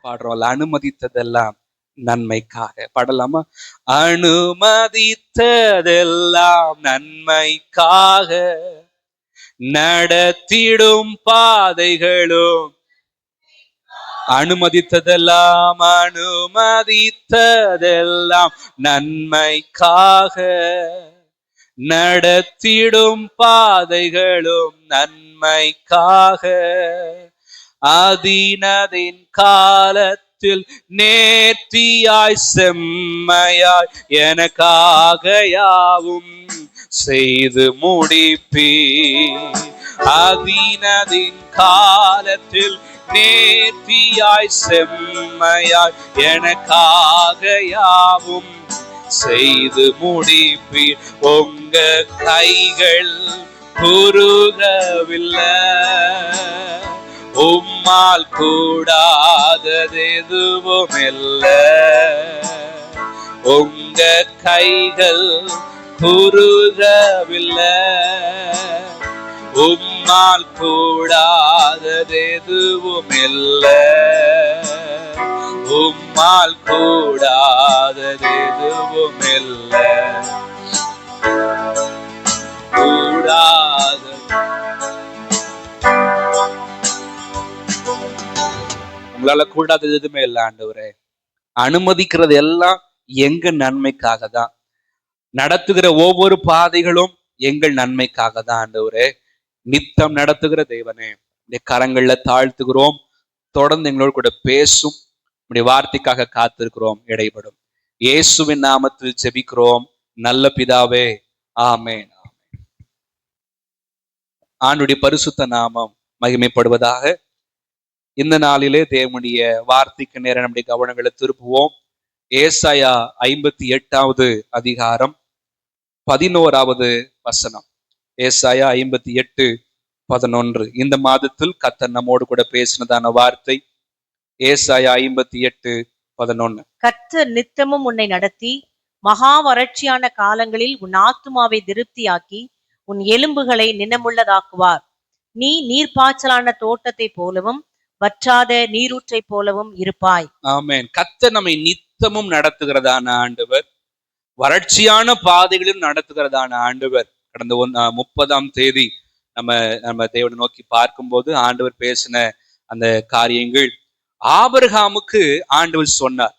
பாடுறோம்ல, அனுமதித்ததெல்லாம் நன்மைக்காக. பாடலாமா? அனுமதித்ததெல்லாம் நன்மைக்காக, நடத்திடும் பாதைகளும் அனுமதித்ததெல்லாம் நன்மைக்காக, நடத்திடும் பாதைகளும் நன்மைக்காக, அதினதின் காலத்தில் நேர்த்தியாய் செம்மையாய் எனக்காக யாவும் செய்து முடிப்பீ. அதினதின் காலத்தில் நேர்த்தியாய் செம்மையாய் எனக்காக யாவும் செய்து முடிப்பீர். உங்க கைகள் குறுகவில்லை, உம்மால் கூடாதது எதுவும் இல்லை. உங்க கைகள் குறுகவில்லை, உம்மால் கூடாதது எதுவும் இல்லை. உம்மால் கூடாதது எதுவும் இல்லை. கூடாத உங்களால கூடாதது எதுவுமே இல்லை ஆண்டவரே. அனுமதிக்கிறது எல்லாம் எங்க நன்மைக்காக தான். நடத்துகிற ஒவ்வொரு பாதைகளும் எங்கள் நன்மைக்காக தான் ஆண்டவரே. நித்தம் நடத்துகிற தேவனே, இந்த கரங்கள்ல தாழ்த்துகிறோம். தொடர்ந்து எங்களோடு கூட பேசும். உடைய வார்த்தைக்காக காத்திருக்கிறோம். இடைபடும் இயேசுவின் நாமத்தில் ஜெபிக்கிறோம் நல்ல பிதாவே, ஆமென். ஆண்டுடைய பரிசுத்த நாமம் மகிமைப்படுவதாக. இந்த நாளிலே தேவனுடைய வார்த்தைக்கு நேரம் நம்முடைய கவனங்களை திருப்புவோம். ஏசாயா 58வது அதிகாரம் 11வது வசனம். ஏசாயா 58:11. இந்த மாதத்தில் கர்த்தர் நம்மோடு கூட பேசினதான வார்த்தை ஏசாயா 58:11. கர்த்தர் நித்தமும் உன்னை நடத்தி மகா வறட்சியான காலங்களில் உன் ஆத்துமாவை திருப்தியாக்கி உன் எலும்புகளை நினமுள்ளதாக்குவார். நீ நீர்ப்பாய்ச்சலான தோட்டத்தை போலவும் வற்றாத நீரூற்றை போலவும் இருப்பாய். ஆமென். கர்த்தர் நம்மை நித்தமும் நடத்துகிறதான ஆண்டவர், வறட்சியான பாதைகளிலும் நடத்துகிறதான ஆண்டவர். கடந்த 30ஆம் தேதி நம்ம தேவனை நோக்கி பார்க்கும்போது ஆண்டவர் பேசின அந்த காரியங்கள், ஆபிரகாமுக்கு ஆண்டவர் சொன்னார்.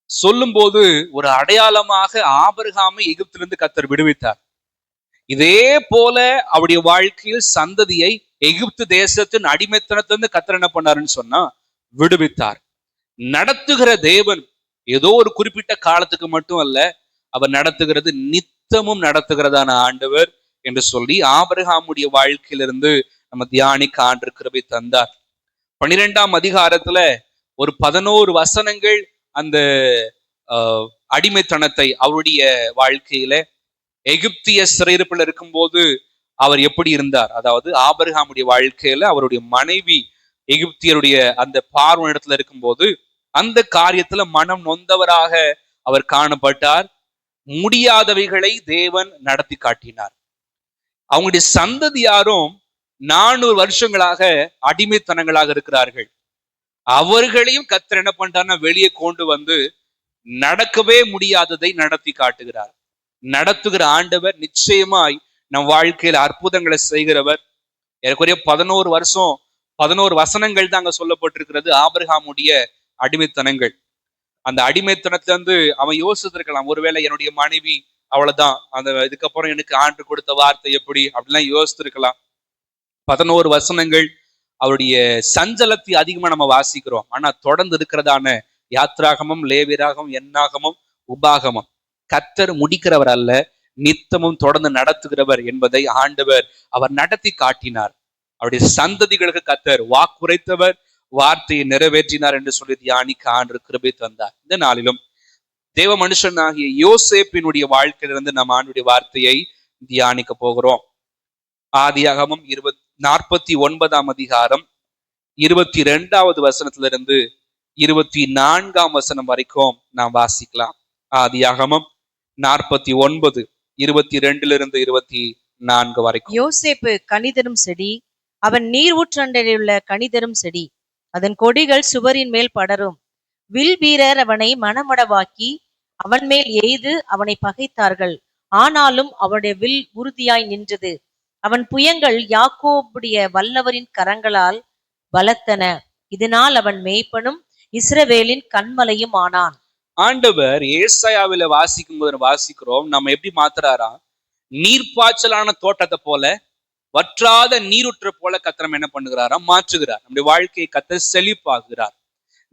சொல்லும் போது ஒரு அடையாளமாக ஆபிரகாமை எகிப்திலிருந்து கர்த்தர் விடுவித்தார். இதே போல அவருடைய வாழ்க்கையில் சந்ததியை எகிப்து தேசத்தின் அடிமைத்தனத்திலிருந்து கர்த்தர் என்ன பண்ணாருன்னு சொன்னா விடுவித்தார். நடத்துகிற தேவன் ஏதோ ஒரு குறிப்பிட்ட காலத்துக்கு மட்டும் அல்ல, அவர் நடத்துகிறது நித்தமும் நடத்துகிறதான ஆண்டவர் என்று சொல்லி ஆபிரகாமுடைய வாழ்க்கையிலிருந்து நம்ம தியானிக்க ஆண்டவர் கிருபை தந்தார். 12ஆம் அதிகாரத்துல ஒரு 11 வசனங்கள் அந்த அடிமைத்தனத்தை, அவருடைய வாழ்க்கையில எகிப்திய சிறையிருப்பில் இருக்கும்போது அவர் எப்படி இருந்தார், அதாவது ஆபிரகாமுடைய வாழ்க்கையில அவருடைய மனைவி எகிப்தியருடைய அந்த பார்வனிடத்துல இருக்கும்போது அந்த காரியத்துல மனம் நொந்தவராக அவர் காணப்பட்டார். முடியாதவைகளை தேவன் நடத்தி காட்டினார். அவங்களுடைய சந்ததியாரும் 400 வருஷங்களாக அடிமைத்தனங்களாக இருக்கிறார்கள். அவர்களையும் கர்த்தர் என்ன பண்றாருன்னா வெளியே கொண்டு வந்து நடக்கவே முடியாததை நடத்தி காட்டுகிறார். நடத்துகிற ஆண்டவர் நிச்சயமாய் நம் வாழ்க்கையில் அற்புதங்களை செய்கிறவர். ஏறக்குறைய 11 வருஷம் 11 வசனங்கள் தான் அங்க சொல்லப்பட்டிருக்கிறது. ஆபிரகாமுடைய அடிமைத்தனங்கள். அந்த அடிமைத்தனத்துல இருந்து அவன் யோசித்திருக்கலாம், ஒருவேளை என்னுடைய மனைவி அவ்வளவுதான், அந்த இதுக்கப்புறம் எனக்கு ஆண்டு கொடுத்த வார்த்தை எப்படி அப்படிலாம் யோசித்திருக்கலாம். 11 வசனங்கள் அவருடைய சஞ்சலத்தை அதிகமா நம்ம வாசிக்கிறோம். ஆனா தொடர்ந்து இருக்கிறதான யாத்ராகமும் லேவியராகமும் எண்ணாகமும் உபாகமும் கர்த்தர் முடிக்கிறவர் அல்ல, நித்தமும் தொடர்ந்து நடத்துகிறவர் என்பதை ஆண்டவர் அவர் நடத்தி காட்டினார். அவருடைய சந்ததிகளுக்கு கர்த்தர் வாக்குரைத்தவர், வார்த்தையை நிறைவேற்றினார் என்று சொல்லி தியானிக்க ஆண்டவர் கிருபை தந்தார். இந்த நாளிலும் தேவ மனுஷனாகிய யோசேப்பினுடைய வாழ்க்கையிலிருந்து நம்ம ஆண்டுடைய வார்த்தையை தியானிக்க போகிறோம். ஆதியாகமம் 49ஆம் அதிகாரம் 22வது வசனத்திலிருந்து 24ஆம் வசனம் வரைக்கும் நாம் வாசிக்கலாம். ஆதியாகமம் 49 22லிருந்து 24 வரைக்கும். யோசேப்பு கனிதரும் செடி, அவன் நீர் ஊற்றண்டையிலுள்ள கனிதரும் செடி. அதன் கொடிகள் சுவரின் மேல் படரும். வில் வீரர் அவனை மனமடவாக்கி அவன் மேல் எய்து அவனை பகைத்தார்கள். ஆனாலும் அவனுடைய வில் உறுதியாய் நின்றது. அவன் புயங்கள் யாக்கோபுடைய வல்லவரின் கரங்களால் பலத்தன. இதனால் அவன் மேய்ப்பனும் இஸ்ரவேலின் கண்மலையும் ஆனான். ஆண்டவர் ஏசாயாவில வாசிக்கும் போது வாசிக்கிறோம், நம்ம எப்படி மாத்துறாரா? நீர்ப்பாய்ச்சலான தோட்டத்தை போல, வற்றாத நீருற்ற போல கர்த்தர் என்ன பண்ணுகிறாரா? மாற்றுகிறார். நம்முடைய வாழ்க்கையை கர்த்தர் செழிப்பாக்குகிறார்.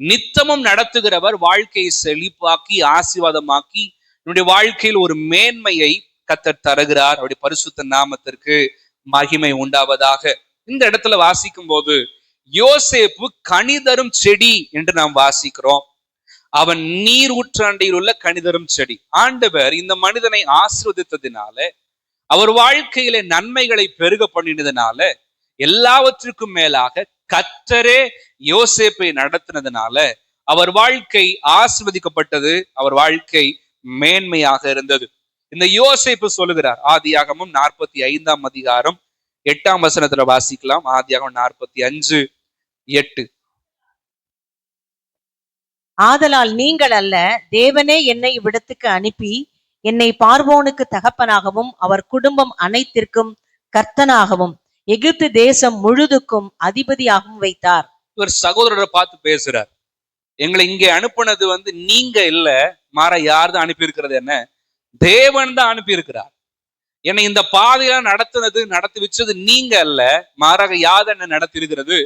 நித்தமும் நடத்துகிறவர் வாழ்க்கையை செழிப்பாக்கி ஆசீர்வாதமாக்கி நம்முடைய வாழ்க்கையில் ஒரு மேன்மையை கர்த்தர் தருகிறார். அவருடைய பரிசுத்த நாமத்திற்கு மகிமை உண்டாவதாக. இந்த இடத்துல வாசிக்கும் போது யோசேப்பு கனிதரும் செடி என்று நாம் வாசிக்கிறோம். அவன் நீர் ஊற்றாண்டையில் உள்ள கனிதரும் செடி. ஆண்டவர் இந்த மனிதனை ஆசீர்வதித்ததினால, அவர் வாழ்க்கையில நன்மைகளை பெருக பண்ணினதுனால, எல்லாவற்றுக்கும் மேலாக கர்த்தரே யோசேப்பை நடத்தினதுனால அவர் வாழ்க்கை ஆசீர்வதிக்கப்பட்டது. அவர் வாழ்க்கை மேன்மையாக இருந்தது. இந்த யோசேப்பு சொல்லுகிறார். ஆதியாகமம் 45ஆம் அதிகாரம் 8ஆம் வசனத்துல வாசிக்கலாம். ஆதியாகமம் 45:8. ஆதலால் நீங்கள் அல்ல, தேவனே என்னை இவ்விடத்துக்கு அனுப்பி என்னை பார்வோனுக்கு தகப்பனாகவும் அவர் குடும்பம் அனைத்திற்கும் கர்த்தனாகவும் எகிப்து தேசம் முழுதுக்கும் அதிபதியாகவும் வைத்தார். இவர் சகோதரரை பார்த்து பேசுறார். எங்களை இங்கே அனுப்புனது நீங்க இல்ல, மாற யார் தான் அனுப்பி இருக்கிறது? என்ன, தேவன் தான் அனுப்பி இருக்கிறார். என்னை இந்த பாதையெல்லாம் நடத்தி வச்சது நீங்க அல்ல, மாறாக யார் என்ன நடத்தி இருக்கிறது?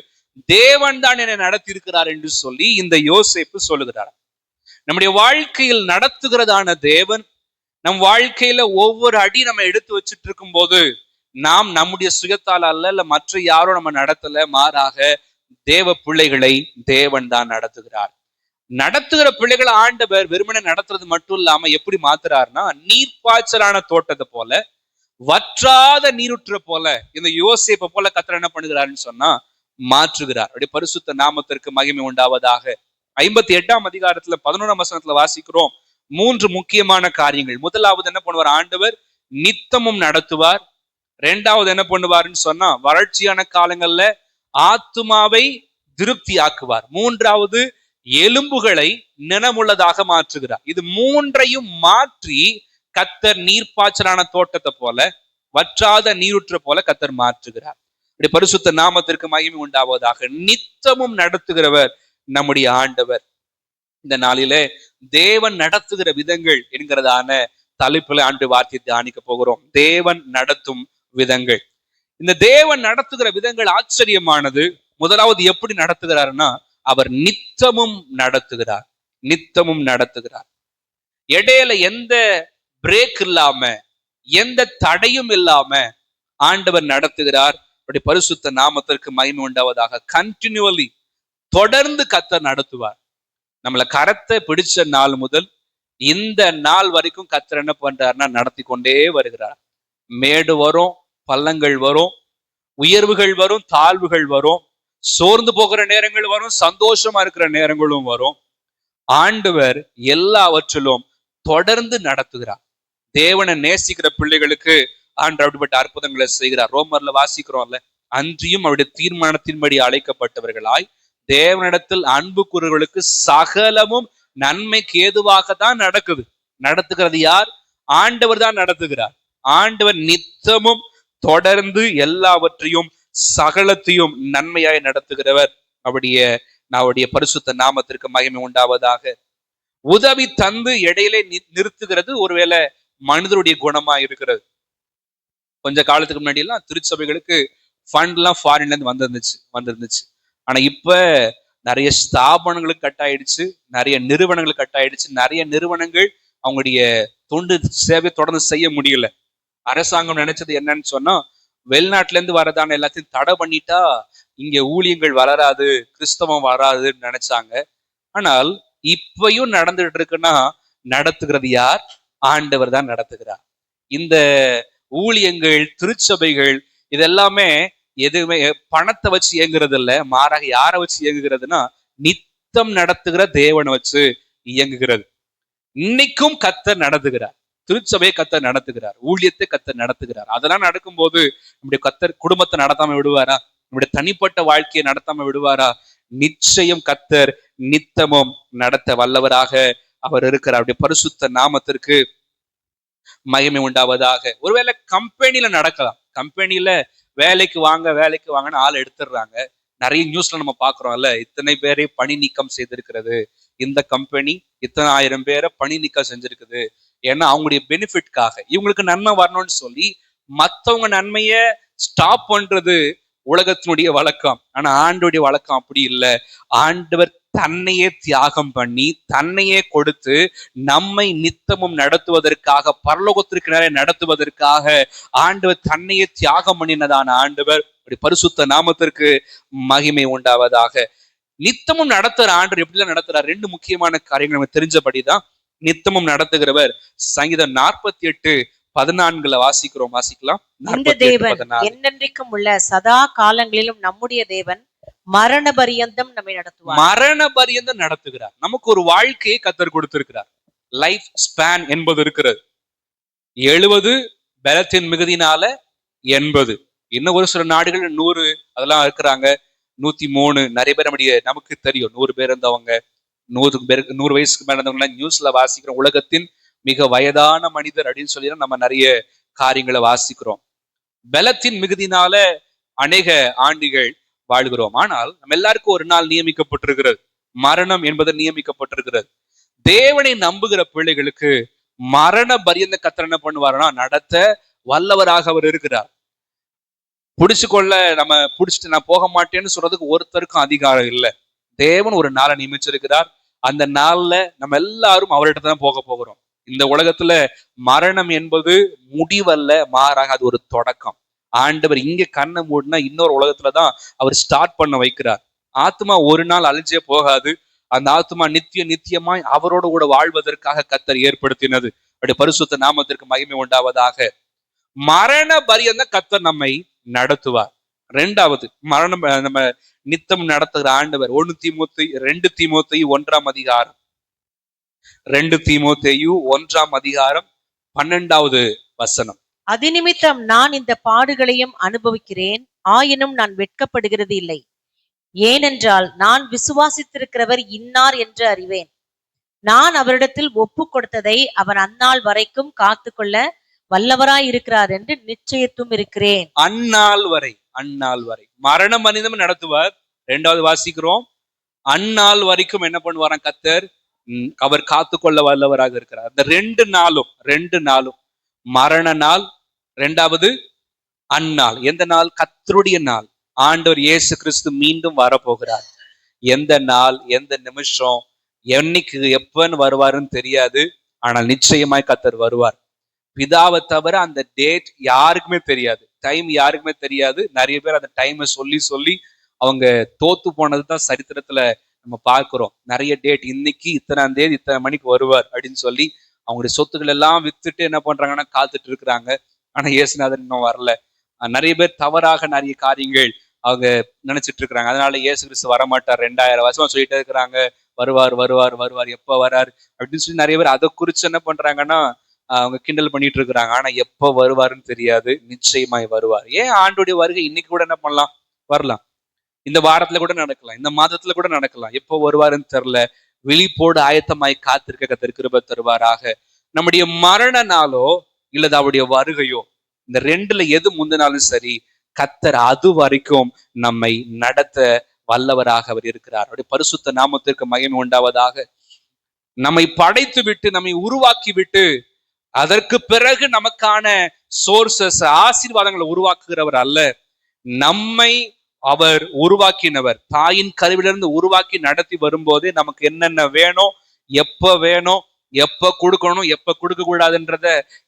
தேவன் தான் என்னை நடத்தி இருக்கிறார் என்று சொல்லி இந்த யோசேப்பு சொல்லுகிறார். நம்முடைய வாழ்க்கையில் நடத்துகிறதான தேவன் நம் வாழ்க்கையில ஒவ்வொரு அடி நம்ம எடுத்து வச்சுட்டு இருக்கும் போது நாம் நம்முடைய சுயத்தால் அல்ல, இல்ல மற்ற யாரும் நம்ம நடத்தல, மாறாக தேவ பிள்ளைகளை தேவன் தான் நடத்துகிறார். நடத்துகிற பிள்ளைகளை ஆண்டவர் வெறுமனே நடத்துறது மட்டும் இல்லாம எப்படி மாத்துறாருன்னா, நீர்ப்பாய்ச்சலான தோட்டத்தை போல, வற்றாத நீருற்ற போல இந்த யோசேப்பை போல கர்த்தர் என்ன பண்ணுகிறாருன்னு சொன்னா மாற்றுகிறார். அப்படி பரிசுத்த நாமத்திற்கு மகிமை உண்டாவதாக. 58ஆம் அதிகாரத்துல 11ஆம் வசனத்துல வாசிக்கிறோம் 3 முக்கியமான காரியங்கள். முதலாவது என்ன பண்ணுவார்? ஆண்டவர் நித்தமும் நடத்துவார். 2வது என்ன பண்ணுவாருன்னு சொன்னா வறட்சியான காலங்கள்ல ஆத்துமாவை திருப்தி ஆக்குவார். 3வது எலும்புகளை நினமுள்ளதாக மாற்றுகிறார். இது 3ஐயும் மாற்றி கர்த்தர் நீர்ப்பாய்ச்சலான தோட்டத்தை போல, வற்றாத நீருற்ற போல கர்த்தர் மாற்றுகிறார். இப்படி பரிசுத்த நாமத்திற்கு மகிமை உண்டாவதாக. நித்தமும் நடத்துகிறவர் நம்முடைய ஆண்டவர். இந்த நாளிலே தேவன் நடத்துகிற விதங்கள் என்கிறதான தலைப்புல ஆண்டு வார்த்தையை தியானிக்க போகிறோம். தேவன் நடத்தும் விதங்கள். இந்த தேவன் நடத்துகிற விதங்கள் ஆச்சரியமானது. முதலாவது எப்படி நடத்துகிறாருன்னா, அவர் நித்தமும் நடத்துகிறார். நித்தமும் நடத்துகிறார். இடையில எந்த பிரேக் இல்லாம, எந்த தடையும் இல்லாம ஆண்டவர் நடத்துகிறார். அப்படி பரிசுத்த நாமத்திற்கு மகிமை உண்டாவதாக. கண்டினியூவலி, தொடர்ந்து கர்த்தர் நடத்துவார். நம்மளை கரத்தை பிடிச்ச நாள் முதல் இந்த நாள் வரைக்கும் கர்த்தர் என்ன பண்றாருன்னா நடத்தி கொண்டே வருகிறார். மேடு வரும், பள்ளங்கள் வரும், உயர்வுகள் வரும், தாழ்வுகள் வரும், சோர்ந்து போகிற நேரங்கள் வரும், சந்தோஷமா இருக்கிற நேரங்களும் வரும். ஆண்டவர் எல்லாவற்றிலும் தொடர்ந்து நடத்துகிறார். தேவனை நேசிக்கிற பிள்ளைகளுக்கு ஆண்டவர் அப்படிப்பட்ட அற்புதங்களை செய்கிறார். ரோமர்ல வாசிக்கிறோம்ல, அன்றியும் அவருடைய தீர்மானத்தின்படி அழைக்கப்பட்டவர்களாய் தேவனிடத்தில் அன்பு கூறுகளுக்கு சகலமும் நன்மைக்கு ஏதுவாக தான் நடக்குது. நடத்துகிறது யார்? ஆண்டவர் தான் நடத்துகிறார். ஆண்டவர் நித்தமும் தொடர்ந்து எல்லாவற்றையும் சகலத்தையும் நன்மையாய் நடத்துகிறவர். அவருடைய பரிசுத்த நாமத்திற்கு மகிமை உண்டாவதாக. உதவி தந்து இடையிலே நிறுத்துகிறது ஒருவேளை மனிதருடைய குணமா இருக்கிறது. கொஞ்ச காலத்துக்கு முன்னாடி எல்லாம் திருச்சபைகளுக்கு ஃபண்ட் எல்லாம் ஃபாரின்ல இருந்து வந்திருந்துச்சு. ஆனா இப்ப நிறைய ஸ்தாபனங்களுக்கு கட் ஆயிடுச்சு, நிறைய நிறுவனங்களுக்கு கட் ஆயிடுச்சு. நிறைய நிறுவனங்கள் அவங்களுடைய தொண்டு சேவை தொடர்ந்து செய்ய முடியல. அரசாங்கம் நினைச்சது என்னன்னு சொன்னா, வெளிநாட்டுல இருந்து வரதான எல்லாத்தையும் தடை பண்ணிட்டா இங்க ஊழியங்கள் வளராது, கிறிஸ்தவம் வராதுன்னு நினைச்சாங்க. ஆனால் இப்பயும் நடந்துட்டு இருக்குன்னா நடத்துகிறது யார்? ஆண்டவர் தான் நடத்துகிறார். இந்த ஊழியங்கள், திருச்சபைகள் இது எல்லாமே எதுவுமே பணத்தை வச்சு இயங்குறது இல்ல, மாறாக யாரை வச்சு இயங்குகிறதுனா நித்தம் நடத்துகிற தேவனை வச்சு இயங்குகிறது. இன்னைக்கும் கர்த்தர் நடத்துகிறார், திருச்சபையை கர்த்தர் நடத்துகிறார், ஊழியத்தை கர்த்தர் நடத்துகிறார். அதெல்லாம் நடக்கும்போது நம்முடைய கர்த்தர் குடும்பத்தை நடத்தாம விடுவாரா? நம்முடைய தனிப்பட்ட வாழ்க்கையை நடத்தாம விடுவாரா? நிச்சயம் கர்த்தர் நித்தமும் நடத்த வல்லவராக அவர் இருக்கிறார். அவருடைய பரிசுத்த நாமத்திற்கு மகிமை உண்டாவதாக. ஒருவேளை கம்பெனில நடக்கலாம், கம்பெனில வேலைக்கு வாங்கன்னு ஆள் எடுத்துடுறாங்க. நிறைய நியூஸ்ல நம்ம பாக்குறோம்ல, இத்தனை பேரை பணி நீக்கம் செய்திருக்கிறது இந்த கம்பெனி, இத்தனை 1000 பேரை பணி நீக்கம் செஞ்சிருக்குது. ஏன்னா அவங்களுடைய பெனிஃபிட்காக, இவங்களுக்கு நன்மை வரணும்னு சொல்லி மத்தவங்க நன்மைய ஸ்டாப் பண்றது உலகத்தினுடைய வழக்கம். ஆனா ஆண்டவருடைய வழக்கம் அப்படி இல்லை. ஆண்டவர் தன்னையே தியாகம் பண்ணி தன்னையே கொடுத்து நம்மை நித்தமும் நடத்துவதற்காக, பரலோகத்திற்கு நிறைய நடத்துவதற்காக ஆண்டவர் தன்னையே தியாகம் பண்ணினதான ஆண்டவர். பரிசுத்த நாமத்திற்கு மகிமை உண்டாவதாக. நித்தமும் நடத்துற ஆண்டவர் எப்படிலாம் நடத்துறார்? 2 முக்கியமான காரியங்கள் நம்ம தெரிஞ்சபடிதான் நித்தமும் நடத்துகிறவர். சங்கீதம் 48:14 வாசிக்கலாம். இந்த தேவன் என்னென்றைக்கும் உள்ள சதா காலங்களிலும் நம்முடைய தேவன் மரண பரியந்தம் நம்மை நடத்துவார். மரண பரியந்தம் நடத்துகிறார். நமக்கு ஒரு வாழ்க்கையை கர்த்தர் கொடுத்திருக்கிறார். லைஃப் ஸ்பேன் என்பது இருக்கிறது. 70 பலத்தின் மிகுதினால 80. இன்னும் ஒரு சில நாடுகள் 100 அதெல்லாம் இருக்கிறாங்க. 103 நிறைய பேர் நமக்கு தெரியும். 100 பேர் இருந்தவங்க, 100 வயசுக்கு மேல இருந்தவங்க நியூஸ்ல வாசிக்கிறோம். உலகத்தின் மிக வயதான மனிதர் அப்படின்னு சொல்லி நம்ம நிறைய காரியங்களை வாசிக்கிறோம். பலத்தின் மிகுதினால அநேக ஆண்டுகள் வாழ்கிறோம். ஆனால் நம்ம எல்லாருக்கும் ஒரு நாள் நியமிக்கப்பட்டிருக்கிறது, மரணம் என்பது நியமிக்கப்பட்டிருக்கிறது. தேவனை நம்புகிற பிள்ளைகளுக்கு மரண பரியந்த கர்த்தர் என்ன பண்ணுவாருன்னா நடத்த வல்லவராக அவர் இருக்கிறார். நம்ம பிடிச்சிட்டு நான் போக மாட்டேன்னு சொல்றதுக்கு ஒருத்தருக்கும் அதிகாரம் இல்லை. தேவன் ஒரு நாளை நியமிச்சிருக்கிறார். அந்த நாள்ல நம்ம எல்லாரும் அவர்கிட்ட தான் போக போகிறோம். இந்த உலகத்துல மரணம் என்பது முடிவல்ல, மாறாக அது ஒரு தொடக்கம். ஆண்டவர் இங்க கண்ணை மூடினா இன்னொரு உலகத்துலதான் அவர் ஸ்டார்ட் பண்ண வைக்கிறார். ஆத்மா ஒரு நாள் அழிஞ்சே போகாது. அந்த ஆத்மா நித்தியமாய் அவரோடு கூட வாழ்வதற்காக கர்த்தர் ஏற்படுத்தினது. அப்படி பரிசுத்த நாமத்திற்கு மகிமை உண்டாவதாக. மரண பரியந்த கர்த்தர் நம்மை நடத்துவார். 2வது மரணம் நம்ம நித்தம் நடத்துகிற ஆண்டவர். 2 தீமோத்தேயு 1ஆம் அதிகாரம் 12வது வசனம். அதிநிமித்தம் நான் இந்த பாடுகளையும் அனுபவிக்கிறேன், ஆயினும் நான் வெட்கப்படுகிறது இல்லை. ஏனென்றால் நான் விசுவாசித்திருக்கிறவர் இன்னார் என்று அறிவேன். நான் அவரிடத்தில் ஒப்பு கொடுத்ததை அவர் அந்நாள் வரைக்கும் காத்துக்கொள்ள வல்லவராய் இருக்கிறார் என்று நிச்சயத்தும் இருக்கிறேன். அந்நாள் வரை மரண மனிதம் நடத்துவார். 2வது வாசிக்கிறோம், அந்நாள் வரைக்கும் என்ன பண்ணுவாராம் கர்த்தர்? அவர் காத்துக்கொள்ள வல்லவராக இருக்கிறார். இந்த 2 நாளும் மரண நாள், 2வது அந்நாள். எந்த நாள்? கர்த்தருடைய நாள். ஆண்டவர் இயேசு கிறிஸ்து மீண்டும் வரப்போகிறார். எந்த நாள், எந்த நிமிஷம், என்னைக்கு எப்பன்னு வருவாருன்னு தெரியாது. ஆனால் நிச்சயமாய் கர்த்தர் வருவார். பிதாவை தவிர அந்த டேட் யாருக்குமே தெரியாது, டைம் யாருக்குமே தெரியாது. நிறைய பேர் அந்த டைமை சொல்லி அவங்க தோத்து போனதுதான் சரித்திரத்துல நம்ம பார்க்கிறோம். நிறைய டேட், இன்னைக்கு இத்தனாம் தேதி இத்தனை மணிக்கு வருவார் அப்படின்னு சொல்லி அவங்களுடைய சொத்துக்கள் எல்லாம் வித்துட்டு என்ன பண்றாங்கன்னா காத்துட்டு இருக்கிறாங்க. ஆனா இயேசுநாதர் இன்னும் வரல. நிறைய பேர் தவறாக நிறைய காரியங்கள் அவங்க நினைச்சிட்டு இருக்கிறாங்க. அதனால இயேசு கிறிஸ்து வரமாட்டார், 2000 வருஷமா சொல்லிட்டே இருக்கிறாங்க, வருவார் எப்ப வராரு அப்படின்னு சொல்லி நிறைய பேர் அதை குறிச்சு என்ன பண்றாங்கன்னா அவங்க கிண்டல் பண்ணிட்டு இருக்கிறாங்க. ஆனா எப்ப வருவாருன்னு தெரியாது. நிச்சயமாய் வருவார். ஏன் ஆண்டுடைய வருகை இன்னைக்கு கூட என்ன பண்ணலாம், வரலாம். இந்த வாரத்துல கூட நடக்கலாம், இந்த மாதத்துல கூட நடக்கலாம். எப்போ வருவாருன்னு தெரியல. விழிப்போடு ஆயத்தமாய் காத்திருக்க கர்த்தர் கிருபை தருவாராக. நம்முடைய மரண நாளோ இல்லது அவருடைய வருகையோ, இந்த 2ல எது முந்தினாலும் சரி, கர்த்தர் அது வரைக்கும் நம்மை நடத்த வல்லவராக அவர் இருக்கிறார். அவருடைய பரிசுத்த நாமத்திற்கு மகிமை உண்டாவதாக. நம்மை படைத்து விட்டு, நம்மை உருவாக்கி விட்டு, அதற்கு பிறகு நமக்கான சோர்சஸ், ஆசீர்வாதங்களை உருவாக்குகிறவர் அல்ல. நம்மை அவர் உருவாக்கினவர். தாயின் கருவிலிருந்து உருவாக்கி நடத்தி வரும்போதே நமக்கு என்னென்ன வேணும், எப்ப கொடுக்கணும், எப்ப கொடுக்க கூடாதுன்றத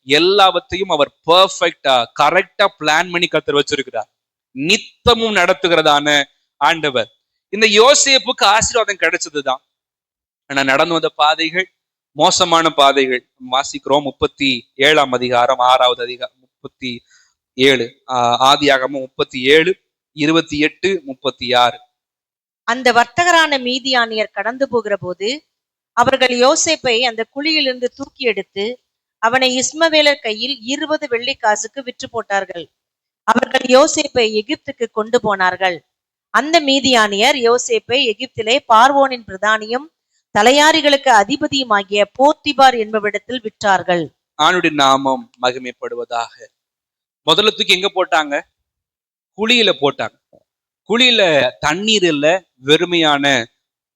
எல்லாவற்றையும் அவர் பெர்ஃபெக்டா கரெக்டா பிளான் பண்ணி கர்த்தர் வச்சிருக்கிறார். நித்தமும் நடத்துகிறதான ஆண்டவர். இந்த யோசேப்புக்கு ஆசீர்வாதம் கிடைச்சதுதான். ஆனா நடந்து வந்த பாதைகள் மோசமான பாதைகள். வாசிக்கிறோம் 37ஆம் அதிகாரம் 6வது அதிகாரம் 7 ஆதியாகமம் 37 28 36. அந்த வர்த்தகரான மீதியானியர் கடந்து போகிற போது அவர்கள் யோசேப்பை அந்த குழியிலிருந்து தூக்கி எடுத்து அவனை இஸ்மவேலர் கையில் 20 வெள்ளிக்காசுக்கு விற்று போட்டார்கள். அவர்கள் யோசேப்பை எகிப்துக்கு கொண்டு போனார்கள். அந்த மீதியானியர் யோசேப்பை எகிப்திலே பார்வோனின் பிரதானியும் தலையாரிகளுக்கு அதிபதியுமாகிய போத்திபார் என்பவிடத்தில் விற்றார்கள். ஆணுடைய நாமம் மகிமைப்படுவதாக. முதல்ல தூக்கி எங்க போட்டாங்க? குழியில போட்டாங்க. குழியில தண்ணீர் இல்ல, வெறுமையான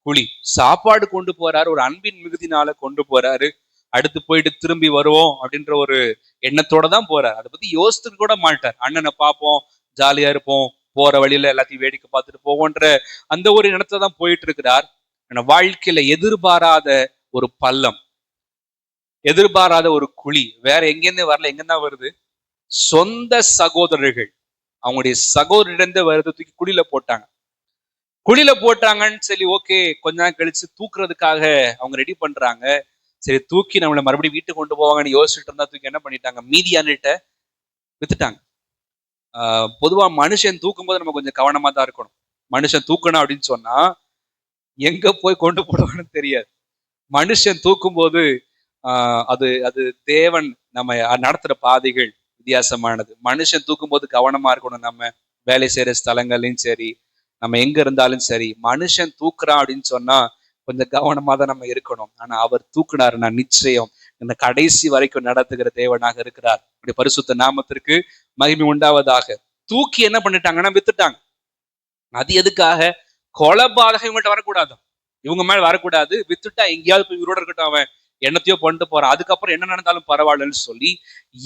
குழி. சாப்பாடு கொண்டு போறாரு, ஒரு அன்பின் மிகுதினால கொண்டு போறாரு. அடுத்து போயிட்டு திரும்பி வருவோம் அப்படின்ற ஒரு எண்ணத்தோட தான் போறாரு. அதை பத்தி யோசித்துட்டு கூட மாட்டார். அண்ணனை பார்ப்போம், ஜாலியா இருப்போம், போற வழியில எல்லாத்தையும் வேடிக்கை பார்த்துட்டு போவோன்ற அந்த ஒரு எண்ணத்துல தான் போயிட்டு இருக்கிறார். ஆனா வாழ்க்கையில எதிர்பாராத ஒரு பள்ளம், எதிர்பாராத ஒரு குழி, வேற எங்கேருந்து வரல, எங்கன்னா வருது? சொந்த சகோதரர்கள், அவங்களுடைய சகோதரிடந்து வருது. தூக்கி குழியில போட்டாங்க. குழியில போட்டாங்கன்னு சொல்லி ஓகே, கொஞ்ச நாள் கழிச்சு தூக்குறதுக்காக அவங்க ரெடி பண்றாங்க. சரி, தூக்கி நம்மளை மறுபடியும் வீட்டுக்கு கொண்டு போவாங்கன்னு யோசிச்சுட்டு இருந்தா தூக்கி என்ன பண்ணிட்டாங்க? மீதியானிட்ட வித்துட்டாங்க. பொதுவா மனுஷன் தூக்கும் போது நம்ம கொஞ்சம் கவனமா தான் இருக்கணும். மனுஷன் தூக்கணும் அப்படின்னு சொன்னா எங்க போய் கொண்டு போடுவான்னு தெரியாது. மனுஷன் தூக்கும் போது அது அது தேவன் நம்ம நடத்துற பாதைகள் வித்தியாசமானது. மனுஷன் தூக்கும் போது கவனமா இருக்கணும். நம்ம வேலை செய்யற ஸ்தலங்கள்லயும் சரி, நம்ம எங்க இருந்தாலும் சரி, மனுஷன் தூக்குறான் அப்படின்னு சொன்னா கொஞ்சம் கவனமா தான் நம்ம இருக்கணும். ஆனா அவர் தூக்குனாருன்னா நிச்சயம் இந்த கடைசி வரைக்கும் நடத்துகிற தேவனாக இருக்கிறார். அப்படி பரிசுத்த நாமத்திற்கு மகிமை உண்டாவதாக. தூக்கி என்ன பண்ணிட்டாங்கன்னா வித்துட்டாங்க. அது எதுக்காக? கொலைபாதகம் இவங்கள்ட்ட வரக்கூடாது, இவங்க மேல வரக்கூடாது. வித்துட்டா எங்கேயாவது போய் இவரோட இருக்கட்டும், அவன் என்னத்தையோ பண்ணிட்டு போறான், அதுக்கப்புறம் என்ன நடந்தாலும் பரவாயில்லன்னு சொல்லி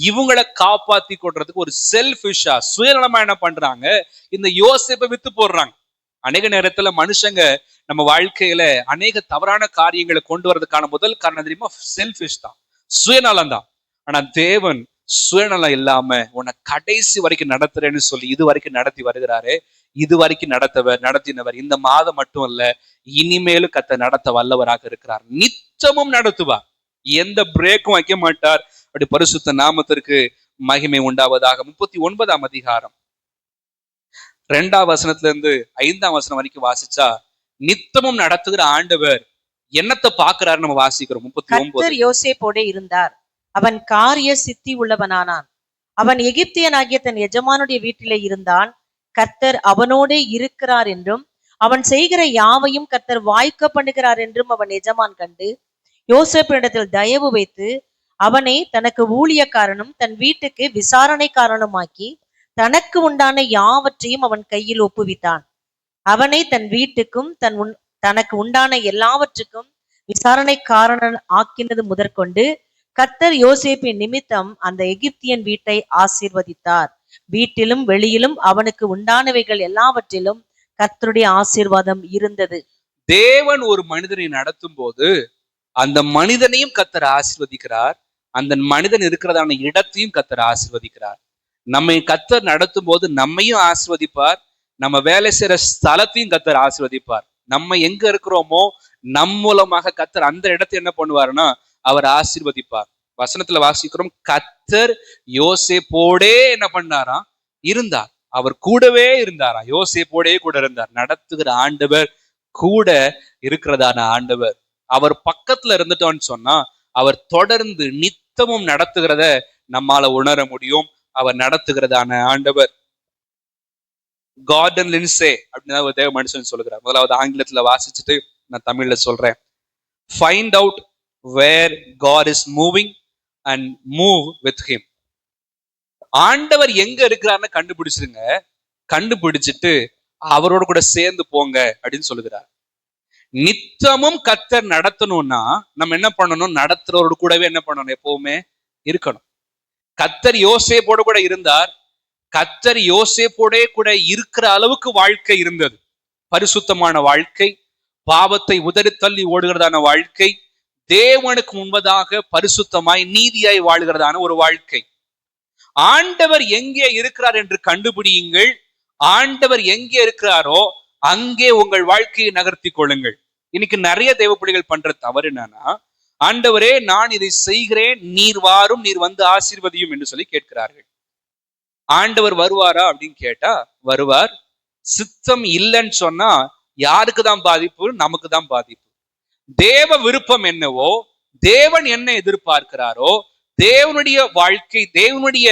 இவங்களை காப்பாத்தி கொள்றதுக்கு ஒரு செல்ஃபிஷா, சுயநலமா என்ன பண்றாங்க? இந்த யோசேப்பை வித்து போடுறாங்க. அநேக நேரத்துல மனுஷங்க நம்ம வாழ்க்கையில அநேக தவறான காரியங்களை கொண்டு வரதுக்கான முதல் காரணம் தெரியுமா? செல்ஃபிஷ் தான், சுயநலம் தான். ஆனா தேவன் சுயநலம் இல்லாம உன்னை கடைசி வரைக்கும் நடத்துறேன்னு சொல்லி இது வரைக்கும் நடத்தி வருகிறாரு. இது வரைக்கும் நடத்தினவர் இந்த மாதம் மட்டும் இல்ல, இனிமேலும் கத்த நடத்த வல்லவராக இருக்கிறார். நித்தமும் நடத்துவார், எந்த பிரேக்கும் வைக்க மாட்டார். அப்படி பரிசுத்த நாமத்திற்கு மகிமை உண்டாவதாக. 39ஆம் அதிகாரம் 2ஆம் வசனத்துல இருந்து 5ஆம் வசனம் வரைக்கும் வாசிச்சா நித்தமும் நடத்துகிற ஆண்டவர் என்னத்தை பாக்குறாரு நம்ம வாசிக்கிறோம். 39. யோசேப்போட இருந்தார், அவன் காரிய சித்தி உள்ளவனானான். அவன் எகிப்தியனாகிய தன் எஜமானுடைய வீட்டிலே இருந்தான். கர்த்தர் அவனோடே இருக்கிறார் என்றும் அவன் செய்கிற யாவையும் கர்த்தர் வாய்க்க பண்ணுகிறார் என்றும் அவன் எஜமான் கண்டு யோசேப்பினிடத்தில் தயவு வைத்து அவனை தனக்கு ஊழியக்காரனும் தன் வீட்டுக்கு விசாரணைக்காரனுமாக்கி தனக்கு உண்டான யாவற்றையும் அவன் கையில் ஒப்புவித்தான். அவனை தன் வீட்டுக்கும் தனக்கு உண்டான எல்லாவற்றுக்கும் விசாரணைக்காரன் ஆக்கினது முதற்கொண்டு கர்த்தர் யோசேப்பின் நிமித்தம் அந்த எகிப்தியன் வீட்டை ஆசீர்வதித்தார். வீட்டிலும் வெளியிலும் அவனுக்கு உண்டானவைகள் எல்லாவற்றிலும் கர்த்தருடைய ஆசீர்வாதம் இருந்தது. தேவன் ஒரு மனிதனை நடத்தும் போது அந்த மனிதனையும் கர்த்தர் ஆசீர்வதிக்கிறார், அந்த மனிதன் இருக்கிறதான இடத்தையும் கர்த்தர் ஆசீர்வதிக்கிறார். நம்மை கர்த்தர் நடத்தும் போது நம்மையும் ஆசீர்வதிப்பார், நம்ம வேலை செய்யற ஸ்தலத்தையும் கர்த்தர் ஆசீர்வதிப்பார். நம்ம எங்க இருக்கிறோமோ நம் மூலமாக கர்த்தர் அந்த இடத்தை என்ன பண்ணுவாருன்னா அவர் ஆசீர்வதிப்பார். வசனத்துல வாசிக்கிறோம், கர்த்தர் யோசேப்போடே என்ன பண்ணாராம்? இருந்தார். அவர் கூடவே இருந்தாரா? யோசேப்போடே கூட இருந்தார். நடத்துகிற ஆண்டவர் கூட இருக்கிறதான ஆண்டவர். அவர் பக்கத்துல இருந்துட்டோம்னு சொன்னா அவர் தொடர்ந்து நித்தமும் நடத்துகிறத நம்மால உணர முடியும். அவர் நடத்துகிறதான ஆண்டவர். கார்டன் லின்சே அப்படின்னு ஒரு தேவ மனுஷன் சொல்லுகிறார். முதலாவது ஆங்கிலத்துல வாசிச்சுட்டு நான் தமிழ்ல சொல்றேன். Find out where God is moving and move with him. ஆண்டவர் எங்க இருக்கிறார்னு கண்டுபிடிச்சிருங்க, கண்டுபிடிச்சிட்டு அவரோட கூட சேர்ந்து போங்க அப்படின்னு சொல்லுகிறார். நித்தமும் கர்த்தர் நடத்தணும்னா நம்ம என்ன பண்ணணும்? நடத்துறவரோட கூடவே என்ன பண்ணணும்? எப்பவுமே இருக்கணும். கர்த்தர் யோசேப்போட கூட இருந்தார். கர்த்தர் யோசேப்போட கூட இருக்கிற அளவுக்கு வாழ்க்கை இருந்தது. பரிசுத்தமான வாழ்க்கை, பாவத்தை உதறி தள்ளி ஓடுகிறதான வாழ்க்கை, தேவனுக்கு முன்பதாக பரிசுத்தமாய் நீதியாய் வாழ்கிறதான ஒரு வாழ்க்கை. ஆண்டவர் எங்கே இருக்கிறார் என்று கண்டுபிடியுங்கள். ஆண்டவர் எங்கே இருக்கிறாரோ அங்கே உங்கள் வாழ்க்கையை நகர்த்தி கொள்ளுங்கள். இன்னைக்கு நிறைய தேவ பிள்ளைகள் பண்ற தவறு என்னன்னா, ஆண்டவரே நான் இதை செய்கிறேன், நீர் வாரும், நீர் வந்து ஆசீர்வதியும் என்று சொல்லி கேட்கிறார்கள். ஆண்டவர் வருவாரா அப்படின்னு கேட்டா வருவார். சித்தம் இல்லைன்னு சொன்னா யாருக்கு தான் பாதிப்பு? நமக்கு தான் பாதிப்பு. தேவ விருப்பம் என்னவோ, தேவன் என்ன எதிர்பார்க்கிறாரோ, தேவனுடைய வாழ்க்கை, தேவனுடைய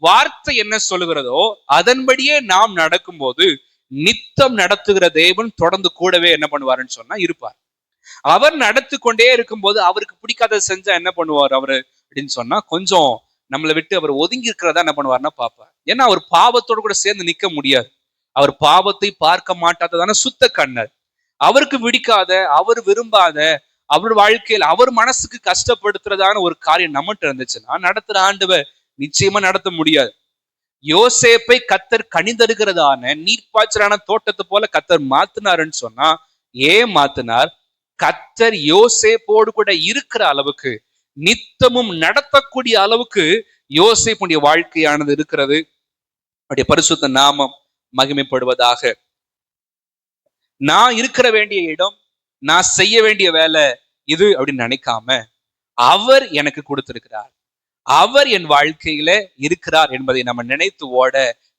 வார்த்தை என்ன சொல்லுகிறதோ அதன்படியே நாம் நடக்கும்போது நித்தம் நடத்துகிற தேவன் தொடர்ந்து கூடவே என்ன பண்ணுவாருன்னு சொன்னா இருப்பார். அவர் நடத்தி கொண்டே இருக்கும்போது அவருக்கு பிடிக்காத செஞ்சா என்ன பண்ணுவார் அவரு அப்படின்னு சொன்னா கொஞ்சம் நம்மளை விட்டு அவர் ஒதுங்கி இருக்கிறதா என்ன பண்ணுவார்னா பார்ப்பார். ஏன்னா அவர் பாவத்தோடு கூட சேர்ந்து நிக்க முடியாது. அவர் பாவத்தை பார்க்க மாட்டாததான சுத்த கண்ணர். அவருக்கு பிடிக்காத, அவர் விரும்பாத, அவர் வாழ்க்கையில் அவர் மனசுக்கு கஷ்டப்படுத்துறதான ஒரு காரியம் நம்மகிட்ட இருந்துச்சுன்னா நடத்துற ஆண்டவர் நிச்சயமா நடத்த முடியாது. யோசேப்பை கத்தர் கனிதருகிறதான நீர்ப்பாய்ச்சலான தோட்டத்தை போல கத்தர் மாத்தினாருன்னு சொன்னா ஏன் மாத்தினார்? கத்தர் யோசேப்போடு கூட இருக்கிற அளவுக்கு, நித்தமும் நடத்தக்கூடிய அளவுக்கு யோசேப்புடைய வாழ்க்கையானது இருக்கிறது. அவருடைய பரிசுத்த நாமம் மகிமைப்படுவதாக. நான் இருக்கிற வேண்டிய இடம், நான் செய்ய வேண்டிய வேலை இது அப்படின்னு நினைக்காம அவர் எனக்கு கொடுத்திருக்கிறார், அவர் என் வாழ்க்கையில இருக்கிறார் என்பதை நம்ம நினைத்து ஓட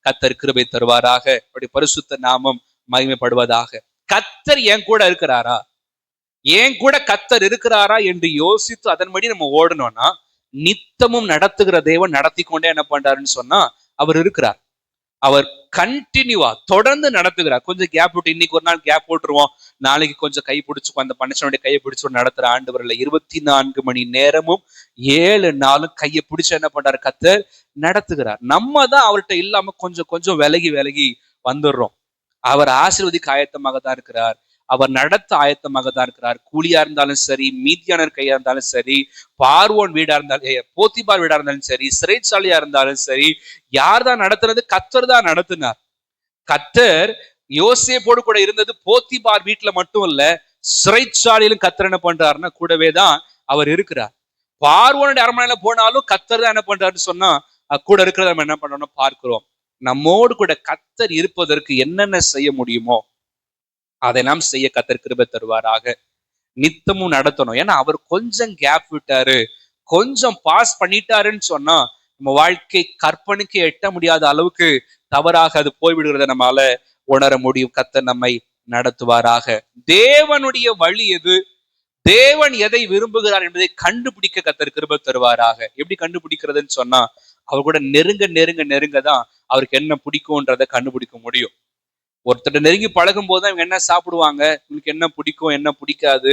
கத்தர் கிருபை தருவாராக. அவருடைய பரிசுத்த நாமம் மகிமைப்படுவதாக. கத்தர் என் கூட இருக்கிறாரா, ஏன் கூட கத்தர் இருக்கிறாரா என்று யோசித்து அதன்படி நம்ம ஓடணும்னா நித்தமும் நடத்துகிற தேவன் நடத்தி கொண்டே என்ன பண்றாருன்னு சொன்னா அவர் இருக்கிறார். அவர் கண்டினியூவா தொடர்ந்து நடத்துகிறார். கொஞ்சம் கேப் விட்டு இன்னைக்கு ஒரு நாள் கேப் போட்டுருவோம், நாளைக்கு கொஞ்சம் கை பிடிச்சு அந்த மனுஷனுடைய கையை பிடிச்சு நடத்துற ஆண்டவர்ல 24 மணி நேரமும் 7 நாளும் கையை பிடிச்சு என்ன பண்றாரு? கத்தர் நடத்துகிறார். நம்ம தான் அவர்கிட்ட இல்லாம கொஞ்சம் கொஞ்சம் விலகி விலகி வந்துடுறோம். அவர் ஆசீர்வதிக்க ஆயத்தமாக தான் இருக்கிறார், அவர் நடத்த ஆயத்தமாக தான் இருக்கிறார். கூலியா இருந்தாலும் சரி, மீதியானர் கையா இருந்தாலும் சரி, பார்வோன் வீடா இருந்தாலும், போத்திபார் வீடா இருந்தாலும் சரி, சிறைச்சாலையா இருந்தாலும் சரி, யார் தான் நடத்துறது? கத்தர் தான் நடத்தினார். கத்தர் யோசேப்போடு கூட இருந்தது போத்திபார் வீட்டுல மட்டும் இல்ல, சிறைச்சாலையிலும் கத்தர் என்ன பண்றாருன்னா கூடவே தான் அவர் இருக்கிறார். பார்வோனுடைய அரண்மனையில போனாலும் கத்தர் தான் என்ன பண்றாருன்னு சொன்னா கூட இருக்கிறத நம்ம என்ன பண்றோம்னு பார்க்கிறோம். நம்மோடு கூட கத்தர் இருப்பதற்கு என்னென்ன செய்ய முடியுமோ அதை நாம் செய்ய கத்தர் கிருபை தருவாராக. நித்தமும் நடத்தணும். ஏன்னா அவர் கொஞ்சம் கேப் விட்டாரு, கொஞ்சம் பாஸ் பண்ணிட்டாருன்னு சொன்னா நம்ம வாழ்க்கை கற்பனைக்கு எட்ட முடியாத அளவுக்கு தவறாக அது போய்விடுகிறத நம்மால உணர முடியும். கத்தர் நம்மை நடத்துவாராக. தேவனுடைய வழி எது, தேவன் எதை விரும்புகிறார் என்பதை கண்டுபிடிக்க கத்தர் கிருபை தருவாராக. எப்படி கண்டுபிடிக்கிறதுன்னு சொன்னா அவர் கூட நெருங்க நெருங்க நெருங்க தான் அவருக்கு என்ன பிடிக்கும்ன்றதை கண்டுபிடிக்க முடியும். ஒருத்தர் நெருங்கி பழகும் போது இவங்க என்ன சாப்பிடுவாங்க, இவங்களுக்கு என்ன பிடிக்கும் என்ன பிடிக்காது,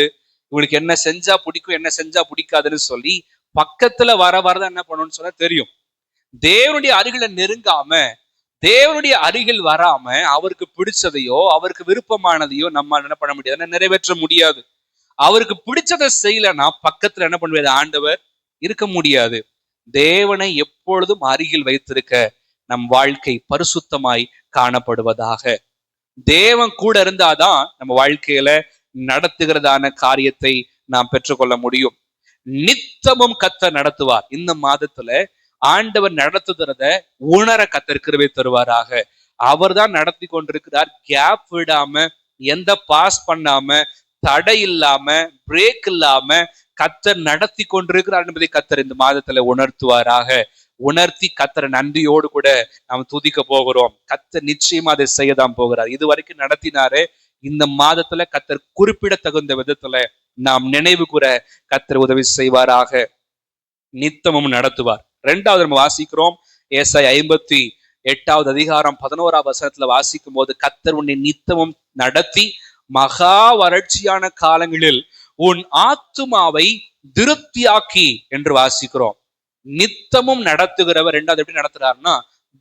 இவங்களுக்கு என்ன செஞ்சா பிடிக்கும் என்ன செஞ்சா பிடிக்காதுன்னு சொல்லி பக்கத்துல வர வரதான் என்ன பண்ணணும்னு சொன்னா தெரியும். தேவனுடைய அருகில நெருங்காம, தேவனுடைய அருகில் வராம அவருக்கு பிடிச்சதையோ அவருக்கு விருப்பமானதையோ நம்ம என்ன பண்ண முடியாது, நிறைவேற்ற முடியாது. அவருக்கு பிடிச்சதை செய்யலன்னா பக்கத்துல என்ன பண்ணுவது? ஆண்டவர் இருக்க முடியாது. தேவனை எப்பொழுதும் அருகில் வைத்திருக்க நம் வாழ்க்கை பரிசுத்தமாய் காணப்படுவதாக. தேவன் கூட இருந்தாதான் நம்ம வாழ்க்கையில நடத்துகிறதான காரியத்தை நாம் பெற்றுக்கொள்ள முடியும். நித்தமும் கத்தர் நடத்துவார். இந்த மாதத்துல ஆண்டவர் நடத்துகிறத உணர கத்தர் கிருபை தருவாராக. அவர் தான் நடத்தி கொண்டிருக்கிறார். கேப் விடாம, எந்த பாஸ் பண்ணாம, தடை இல்லாம, பிரேக் இல்லாம கத்தர் நடத்தி கொண்டிருக்கிறார் என்பதை கத்தர் இந்த மாதத்துல உணர்த்துவாராக. உணர்த்தி கத்தரை நன்றியோடு கூட நாம் துதிக்க போகிறோம். கத்தர் நிச்சயமா அதை செய்யதான் போகிறார். இது வரைக்கும் நடத்தினாரு. இந்த மாதத்துல கத்தர் குறிப்பிட தகுந்த விதத்துல நாம் நினைவு கூற கத்தர் உதவி செய்வாராக. நித்தமும் நடத்துவார். 2வது நம்ம வாசிக்கிறோம் ஏசாயா 58வது அதிகாரம் 11வது வசனத்துல வாசிக்கும் போது கத்தர் உன்னை நித்தமும் நடத்தி மகா வறட்சியான காலங்களில் உன் ஆத்துமாவை திருப்தியாக்கி என்று வாசிக்கிறோம். நித்தமும் நடத்துகிறவர் 2வது எப்படி நடத்துறாருன்னா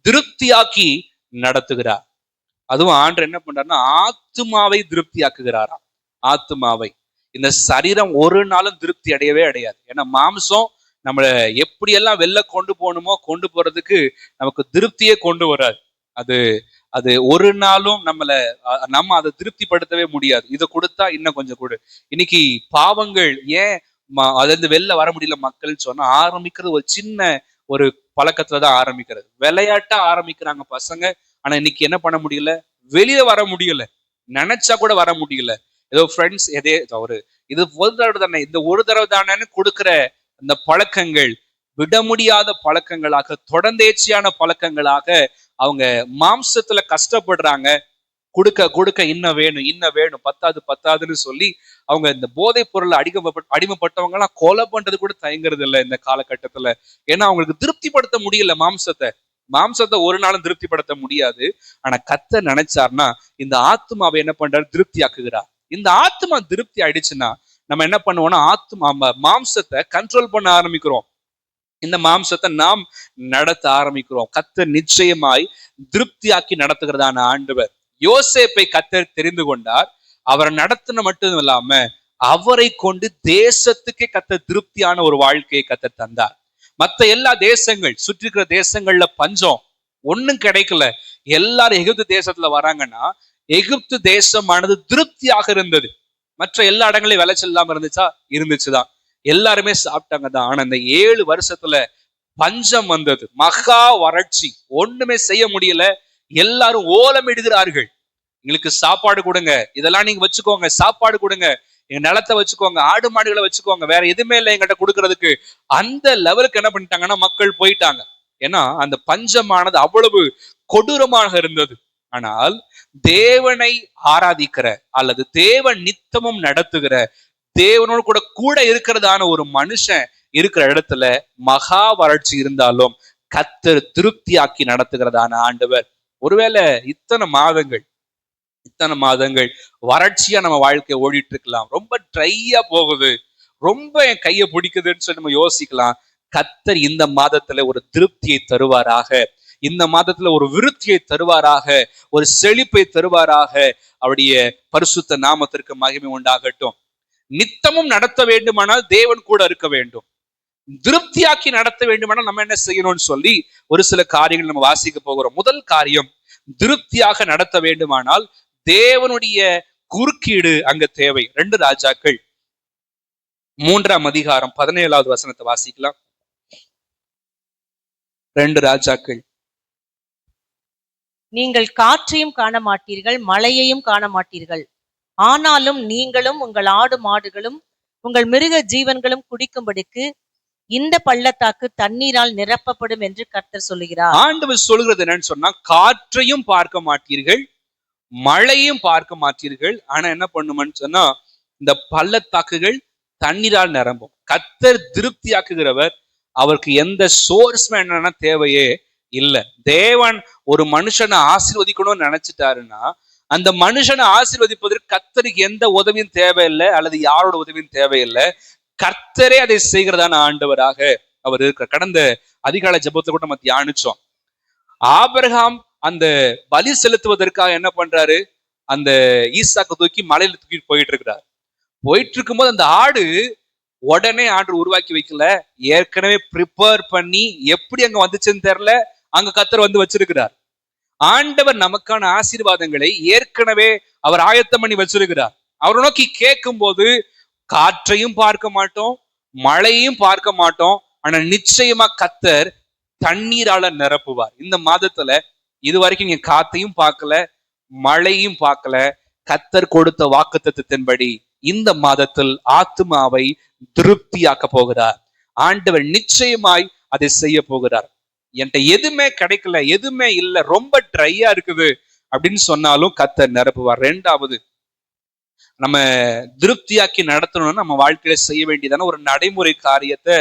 திருப்தியாக்கி நடத்துகிறார். அதுவும் ஆண்டு என்ன பண்றாருன்னா ஆத்துமாவை திருப்தியாக்குகிறாராம். ஆத்துமாவை, இந்த சரீரம் ஒரு நாளும் திருப்தி அடையவே அடையாது. ஏன்னா மாம்சம் நம்மளை எப்படியெல்லாம் வெளில கொண்டு போகணுமோ கொண்டு போறதுக்கு நமக்கு திருப்தியே கொண்டு வராது. அது ஒரு நாளும் நம்ம அதை திருப்திப்படுத்தவே முடியாது. இதை கொடுத்தா இன்னும் கொஞ்சம் கொடு. இன்னைக்கு பாவங்கள் ஏன் அதுல வெளில வர முடியல மக்கள் சொன்னா ஆரம்பிக்கிறது ஒரு சின்ன ஒரு பழக்கத்துலதான் ஆரம்பிக்கிறது. விளையாட்டா ஆரம்பிக்கிறாங்க பசங்க. ஆனா இன்னைக்கு என்ன பண்ண முடியல, வெளியே வர முடியல, நினைச்சா கூட வர முடியல. ஏதோ ஃப்ரெண்ட்ஸ் இது ஒரு தடவை தானே, இந்த ஒரு தடவை தானேன்னு கொடுக்குற அந்த பழக்கங்கள் விட முடியாத பழக்கங்களாக, தொடர்ந்தேர்ச்சியான பழக்கங்களாக அவங்க மாம்சத்துல கஷ்டப்படுறாங்க. கொடுக்க கொடுக்க இன்ன வேணும் பத்தாதுன்னு சொல்லி அவங்க இந்த போதைப் பொருள் அடிமைப்பட்டவங்க எல்லாம் கொலை பண்றது கூட தயங்குறது இல்லை இந்த காலகட்டத்துல. ஏன்னா அவங்களுக்கு திருப்திப்படுத்த முடியல மாம்சத்தை ஒரு நாளும் திருப்திப்படுத்த முடியாது. ஆனா கர்த்தர் நினைச்சார்னா இந்த ஆத்மாவை என்ன பண்றாரு? திருப்தி ஆக்குகிறார். இந்த ஆத்மா திருப்தி ஆயிடுச்சுன்னா நம்ம என்ன பண்ணுவோம்னா மாம்சத்தை கண்ட்ரோல் பண்ண ஆரம்பிக்கிறோம். இந்த மாம்சத்தை நாம் நடத்த ஆரம்பிக்கிறோம். கர்த்தர் நிச்சயமாய் திருப்தியாக்கி நடத்துகிறதான ஆண்டவர். யோசேப்பை கர்த்தர் தெரிந்து கொண்டார். அவரை நடத்தின மட்டும் இல்லாம அவரை கொண்டு தேசத்துக்கே கர்த்தர் திருப்தியான ஒரு வாழ்க்கையை கர்த்தர் தந்தார். மத்த எல்லா தேசங்கள், சுற்றி இருக்கிற தேசங்கள்ல பஞ்சம் ஒண்ணும் கிடைக்கல. எல்லாரும் எகிப்து தேசத்துல வராங்கன்னா எகிப்து தேசமானது திருப்தியாக இருந்தது. மற்ற எல்லா இடங்களையும் விளைச்சல் இல்லாம இருந்துச்சுதான். எல்லாருமே சாப்பிட்டாங்க தான். ஆனா இந்த 7 வருஷத்துல பஞ்சம் வந்தது, மகா வறட்சி, ஒண்ணுமே செய்ய முடியல. எல்லாரும் ஓலம் இடுகிறார்கள். எங்களுக்கு சாப்பாடு கொடுங்க, இதெல்லாம் நீங்க வச்சுக்கோங்க, சாப்பாடு கொடுங்க, எங்க நிலத்தை வச்சுக்கோங்க, ஆடு மாடுகளை வச்சுக்கோங்க, வேற எதுவுமே இல்லை எங்கிட்ட கொடுக்கறதுக்கு. அந்த லெவலுக்கு என்ன பண்ணிட்டாங்கன்னா மக்கள் போயிட்டாங்க. ஏன்னா அந்த பஞ்சமானது அவ்வளவு கொடூரமாக இருந்தது. ஆனால் தேவனை ஆராதிக்கிற அல்லது தேவன் நித்தமும் நடத்துகிற, தேவனோடு கூட இருக்கிறதான ஒரு மனுஷன் இருக்கிற இடத்துல மகா வறட்சி இருந்தாலும் கர்த்தர் திருப்தியாக்கி நடத்துகிறதான ஆண்டவர். ஒருவேளை இத்தனை மாதங்கள் வறட்சியா நம்ம வாழ்க்கை ஓடிட்டு இருக்கலாம். ரொம்ப ட்ரையா போகுது, ரொம்ப என் கையை பிடிக்குதுன்னு சொல்லி நம்ம யோசிக்கலாம். கர்த்தர் இந்த மாதத்துல ஒரு திருப்தியை தருவாராக, இந்த மாதத்துல ஒரு விருத்தியை தருவாராக, ஒரு செழிப்பை தருவாராக. அவருடைய பரிசுத்த நாமத்திற்கு மகிமை உண்டாகட்டும். நித்தமும் நடத்த வேண்டுமானால் தேவன் கூட இருக்க வேண்டும். திருப்தியாக்கி நடத்த வேண்டுமானால் நம்ம என்ன செய்யணும்னு சொல்லி ஒரு சில காரியங்கள் நம்ம வாசிக்க போகிறோம். முதல் காரியம், திருப்தியாக நடத்த வேண்டுமானால் தேவனுடைய குறுக்கீடு அங்க தேவை. 2 ராஜாக்கள் 3ஆம் அதிகாரம் 17வது வசனத்தை வாசிக்கலாம். 2 ராஜாக்கள். நீங்கள் காற்றையும் காண மாட்டீர்கள், மழையையும் காண மாட்டீர்கள். ஆனாலும் நீங்களும் உங்கள் ஆடு மாடுகளும் உங்கள் மிருக ஜீவன்களும் குடிக்கும்படிக்கு இந்த பள்ளத்தாக்கு தண்ணீரால் நிரப்பப்படும் என்று கர்த்தர் சொல்லுகிறார். ஆண்டவர் சொல்கிறது என்னன்னு சொன்னா, காற்றையும் பார்க்க மாட்டீர்கள், மழையும் பார்க்க மாட்டீர்கள். ஆனா என்ன பண்ணுமென்னு சொன்னா இந்த பள்ளத்தாக்குகள் தண்ணீரால் நிரம்பும். கர்த்தர் திருப்தியாக்குகிறவர். அவருக்கு எந்த சோர்ஸ் என்னன்னா தேவையே இல்லை. தேவன் ஒரு மனுஷனை ஆசீர்வதிக்கணும்னு நினைச்சிட்டாருன்னா அந்த மனுஷனை ஆசீர்வதிப்பதற்கு கர்த்தருக்கு எந்த உதவியும் தேவையில்லை, அல்லது யாரோட உதவியும் தேவையில்லை. கர்த்தரே அதை செய்கிறதான ஆண்டவராக அவர் இருக்கிற. கடந்த அதிகாலை ஜெபத்தை கூட நம்ம தியானிச்சோம். ஆபிரகாம் அந்த பலி செலுத்துவதற்காக என்ன பண்றாரு? அந்த ஈசாக்கு தூக்கி மலையில தூக்கிட்டு போயிட்டு இருக்கும்போது அந்த ஆடு உடனே ஆண்டு உருவாக்கி வைக்கல, ஏற்கனவே ப்ரிப்பேர் பண்ணி எப்படி அங்க வந்துச்சுன்னு தெரியல, அங்க கர்த்தர் வந்து வச்சிருக்கிறார். ஆண்டவர் நமக்கான ஆசீர்வாதங்களை ஏற்கனவே அவர் ஆயத்தம் பண்ணி வச்சிருக்கிறார். அவரை நோக்கி கேட்கும் போது காற்றையும் பார்க்க மாட்டோம், மழையும் பார்க்க மாட்டோம். ஆனா நிச்சயமா கர்த்தர் தண்ணீரால நிரப்புவார். இந்த மாதத்துல இது வரைக்கும் நீங்க காத்தையும் பார்க்கல, மழையும் பார்க்கல. கர்த்தர் கொடுத்த வாக்குத்தத்தத்தின்படி இந்த மாதத்தில் ஆத்துமாவை திருப்தியாக்க போகிறார். ஆண்டவர் நிச்சயமாய் அதை செய்ய போகிறார். என்கிட்ட எதுவுமே கிடைக்கல, எதுவுமே இல்லை, ரொம்ப ட்ரையா இருக்குது அப்படின்னு சொன்னாலும் கர்த்தர் நிரப்புவார். 2வது, நம்ம திருப்தியாக்கி நடத்தணும்னு நம்ம வாழ்க்கையில செய்ய வேண்டியதான ஒரு நடைமுறை காரியத்தை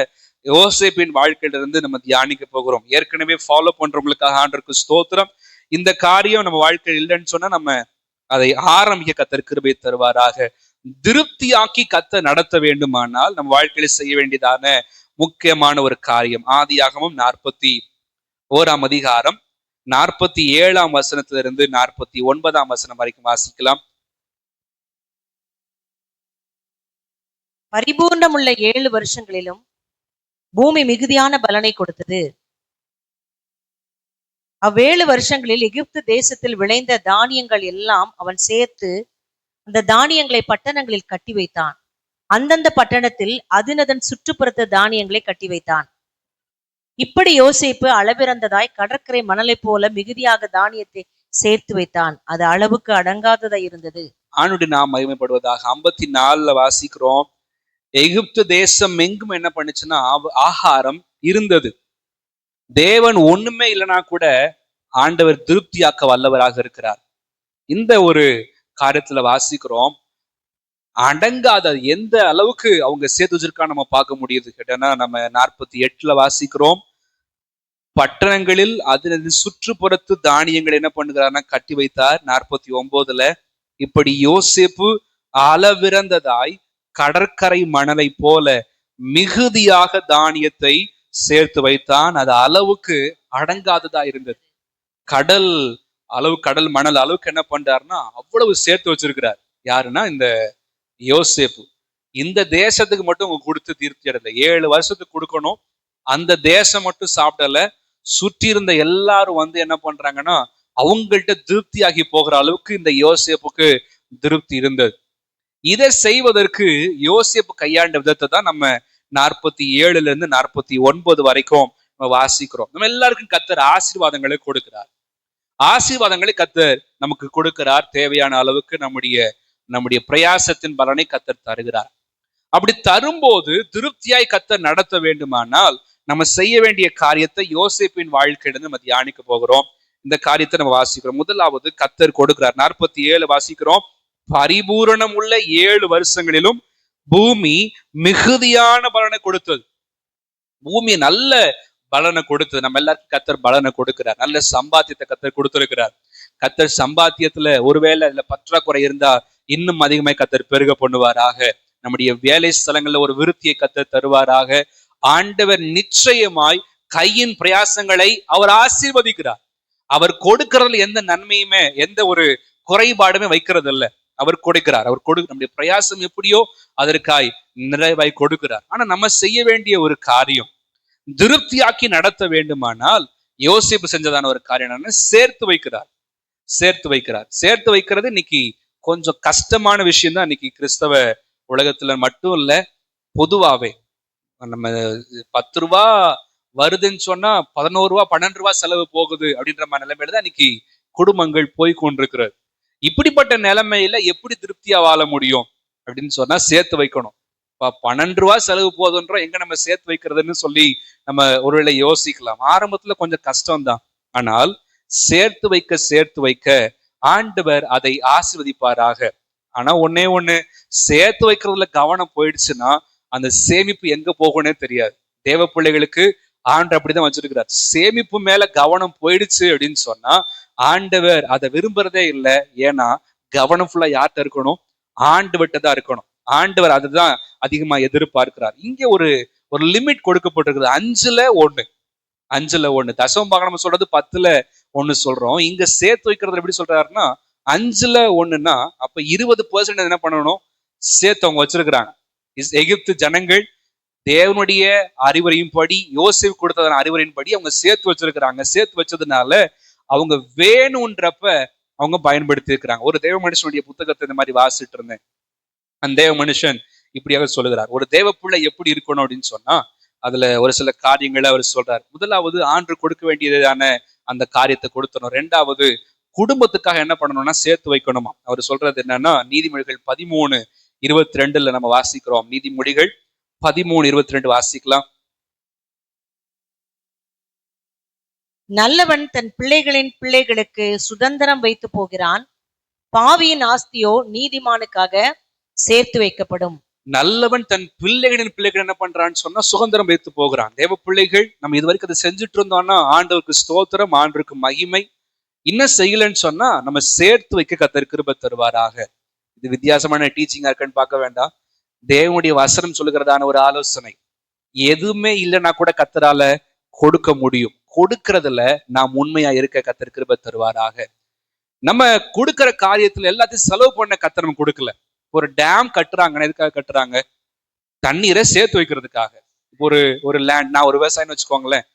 யோசேப்பின் வாழ்க்கையில இருந்து நம்ம தியானிக்க போகிறோம். ஏற்கனவே ஃபாலோ பண்றவங்களுக்காக ஆண்டவருக்கு ஸ்தோத்திரம். இந்த காரியம் நம்ம வாழ்க்கையில் இல்லைன்னு சொன்னா நம்ம அதை ஆரம்பிக்க கர்த்தர் கிருபை தருவாராக. திருப்தியாக்கி கர்த்தர் நடத்த வேண்டுமானால் நம்ம வாழ்க்கையில செய்ய வேண்டியதான முக்கியமான ஒரு காரியம், ஆதியாகமம் 41ஆம் அதிகாரம் 47ஆம் வசனத்திலிருந்து 49ஆம் வசனம் வரைக்கும் வாசிக்கலாம். பரிபூர்ணமுள்ள 7 வருஷங்களிலும் பூமி மிகுதியான பலனை கொடுத்தது. அவ்வேழு வருஷங்களில் எகிப்து தேசத்தில் விளைந்த தானியங்கள் எல்லாம் அவன் சேர்த்து அந்த தானியங்களை பட்டணங்களில் கட்டி வைத்தான். அந்தந்த பட்டணத்தில் அதன் சுற்றுப்புறத்து தானியங்களை கட்டி வைத்தான். இப்படி யோசேப்பு அளவிறந்ததாய் கடற்கரை மணலை போல மிகுதியாக தானியத்தை சேர்த்து வைத்தான். அது அளவுக்கு அடங்காததாய் இருந்தது. ஆணுடைய நாம் மகிமைப்படுவதாக. 54 வாசிக்கிறோம். எகிப்து தேசம் எங்கும் என்ன பண்ணுச்சுன்னா ஆகாரம் இருந்தது. தேவன் ஒண்ணுமே இல்லைன்னா கூட ஆண்டவர் திருப்தியாக்க வல்லவராக இருக்கிறார். இந்த ஒரு காரியத்துல வாசிக்கிறோம். அடங்காத எந்த அளவுக்கு அவங்க சேர்த்து வச்சிருக்கா நம்ம பார்க்க முடியுது கேட்டா, நம்ம 48 வாசிக்கிறோம். பட்டணங்களில் அதனது சுற்றுப்புறத்து தானியங்கள் என்ன பண்ணுகிறார்னா கட்டி வைத்தார். 49 இப்படி யோசேப்பு அளவிறந்ததாய் கடற்கரை மணலை போல மிகுதியாக தானியத்தை சேர்த்து வைத்தான். அது அளவுக்கு அடங்காததா இருந்தது. கடல் கடல் மணல் அளவுக்கு என்ன பண்றாருன்னா அவ்வளவு சேர்த்து வச்சிருக்கிறார். யாருன்னா இந்த யோசேப்பு. இந்த தேசத்துக்கு மட்டும் கொடுத்து தீர்த்தி அடையல. 7 வருஷத்துக்கு கொடுக்கணும். அந்த தேசம் மட்டும் சாப்பிடல, சுற்றி இருந்த எல்லாரும் வந்து என்ன பண்றாங்கன்னா அவங்கள்ட்ட திருப்தியாகி போகிற அளவுக்கு இந்த யோசேப்புக்கு திருப்தி இருந்தது. இதை செய்வதற்கு யோசேப்பு கையாண்ட விதத்தை தான் நம்ம 47 49 வரைக்கும் நம்ம வாசிக்கிறோம். நம்ம எல்லாருக்கும் கர்த்தர் ஆசீர்வாதங்களை கொடுக்கிறார். ஆசீர்வாதங்களை கர்த்தர் நமக்கு கொடுக்கிறார். தேவையான அளவுக்கு நம்முடைய பிரயாசத்தின் பலனை கர்த்தர் தருகிறார். அப்படி தரும்போது திருப்தியாய் கர்த்தர் நடத்த வேண்டுமானால் நம்ம செய்ய வேண்டிய காரியத்தை யோசேப்பின் வாழ்க்கையிலிருந்து நம்ம தியானிக்க போகிறோம். இந்த காரியத்தை நம்ம வாசிக்கிறோம். முதலாவது கர்த்தர் கொடுக்கிறார். 47 வாசிக்கிறோம். பரிபூரணம் உள்ள 7 வருஷங்களிலும் பூமி மிகுதியான பலனை கொடுத்தது. பூமி நல்ல பலனை கொடுத்தது. நம்ம எல்லாருக்கும் கர்த்தர் பலனை கொடுக்கிறார். நல்ல சம்பாத்தியத்தை கர்த்தர் கொடுத்திருக்கிறார். கர்த்தர் சம்பாத்தியத்துல ஒருவேளை அதுல பற்றாக்குறை இருந்தா இன்னும் அதிகமாய் கர்த்தர் பெருக பண்ணுவாராக. நம்முடைய வேலை ஸ்தலங்கள்ல ஒரு விருத்தியை கர்த்தர் தருவாராக. ஆண்டவர் நிச்சயமாய் கையின் பிரயாசங்களை அவர் ஆசீர்வதிக்கிறார். அவர் கொடுக்கிறதுல எந்த நன்மையுமே எந்த ஒரு குறைபாடுமே வைக்கிறது இல்ல. அவர் கொடுக்கிறார். நம்முடைய பிரயாசம் எப்படியோ அதற்காய் நிறைவாய் கொடுக்கிறார். ஆனா நம்ம செய்ய வேண்டிய ஒரு காரியம் திருப்தியாக்கி நடத்த வேண்டுமானால் யோசேப்பு செஞ்சதான ஒரு காரியம் என்னன்னா சேர்த்து வைக்கிறார். சேர்த்து வைக்கிறது இன்னைக்கு கொஞ்சம் கஷ்டமான விஷயம் தான். இன்னைக்கு கிறிஸ்தவ உலகத்துல மட்டும் இல்ல, பொதுவாவே நம்ம 10 ரூபா வருதுன்னு சொன்னா 11 ரூபா 12 ரூபா செலவு போகுது அப்படின்ற மாதிரி நிலைமையில தான் இன்னைக்கு குடும்பங்கள் போய் கொண்டிருக்கிறது. இப்படிப்பட்ட நிலைமையில எப்படி திருப்தியா வாழ முடியும் அப்படின்னு சொன்னா சேர்த்து வைக்கணும். 12 ரூபா செலவு போதுன்றோம், எங்க நம்ம சேர்த்து வைக்கிறதுன்னு சொல்லி நம்ம ஒருவேளை யோசிக்கலாம். ஆரம்பத்துல கொஞ்சம் கஷ்டம்தான். ஆனால் சேர்த்து வைக்க ஆண்டவர் அதை ஆசீர்வதிப்பாராக. ஆனா ஒண்ணு சேர்த்து வைக்கிறதுல கவனம் போயிடுச்சுன்னா அந்த சேமிப்பு எங்க போகும்னே தெரியாது. தேவ பிள்ளைகளுக்கு ஆண்டவர் அப்படிதான் வச்சிருக்கிறார். சேமிப்பு மேல கவனம் போயிடுச்சு அப்படின்னு சொன்னா ஆண்டவர் அதை விரும்புறதே இல்லை. ஏன்னா கவனம் ஃபுல்லா யார்கிட்ட இருக்கணும்? ஆண்டவர்கிட்ட தான் இருக்கணும். ஆண்டவர் அதுதான் அதிகமா எதிர்பார்க்கிறார். இங்க ஒரு லிமிட் கொடுக்கப்பட்டிருக்குது. 5ல் 1 தசம பாகம் நம்ம சொல்றது 10ல் 1 சொல்றோம். இங்க சேர்த்து வைக்கிறதுல எப்படி சொல்றாருன்னா 5ல் 1ன்னா அப்ப 20% என்ன பண்ணணும்? சேர்த்து அவங்க வச்சிருக்கிறாங்க. எகிப்து ஜனங்கள் தேவனுடைய அறிவுரையின்படி யோசேப்பு கொடுத்ததான அறிவுரையின்படி அவங்க சேர்த்து வச்சிருக்கிறாங்க. சேர்த்து வச்சதுனால அவங்க வேணும்ன்றப்ப அவங்க பயன்படுத்தி இருக்கிறாங்க. ஒரு தேவ மனுஷனுடைய புத்தகத்தை இந்த மாதிரி வாசிட்டு இருந்தேன். அந்த தேவ மனுஷன் இப்படியாக சொல்லுகிறார். ஒரு தேவ பிள்ளை எப்படி இருக்கணும் அப்படின்னு சொன்னா அதுல ஒரு சில காரியங்களை அவர் சொல்றார். முதலாவது ஆண்டு கொடுக்க வேண்டியதான அந்த காரியத்தை கொடுத்தணும். 2வது குடும்பத்துக்காக என்ன பண்ணணும்னா சேர்த்து வைக்கணுமா. அவர் சொல்றது என்னன்னா நீதிமொழிகள் 13:22 நம்ம வாசிக்கிறோம். நீதிமொழிகள் 13:22 வாசிக்கலாம். நல்லவன் தன் பிள்ளைகளின் பிள்ளைகளுக்கு சுதந்திரம் வைத்து போகிறான், பாவியின் ஆஸ்தியோ நீதிமானுக்காக சேர்த்து வைக்கப்படும். நல்லவன் தன் பிள்ளைகள் என்ன பண்றான்னு சொன்னா சுதந்திரம் வைத்து போகிறான். தேவ பிள்ளைகள் நம்ம இது வரைக்கும் அதை செஞ்சுட்டு இருந்தோம்னா ஆண்டவருக்கு ஸ்தோத்திரம், ஆண்டவருக்கு மகிமை. இன்னும் செய்யலன்னு சொன்னா நம்ம சேர்த்து வைக்க கர்த்தர் கிருபை தருவாராக. இது வித்தியாசமான டீச்சிங்கா இருக்குன்னு பார்க்க வேண்டாம். தேவனுடைய வசனம் சொல்லுகிறதான ஒரு ஆலோசனை. எதுவுமே இல்லைன்னா கூட கர்த்தரால கொடுக்க முடியும். கொடுக்கறதுல நாம் உண்மையா இருக்க கர்த்தர் கிருபை தருவாராக. நம்ம கொடுக்கிற காரியத்துல எல்லாத்தையும் செலவு பண்ண கர்த்தர் நம்ம கொடுக்கல. ஒரு டேம் கட்டுறாங்கன்னா எதுக்காக கட்டுறாங்க? தண்ணீரை சேர்த்து வைக்கிறதுக்காக. ஒரு லேண்ட், நான் ஒரு விவசாயம்னு வச்சுக்கோங்களேன்.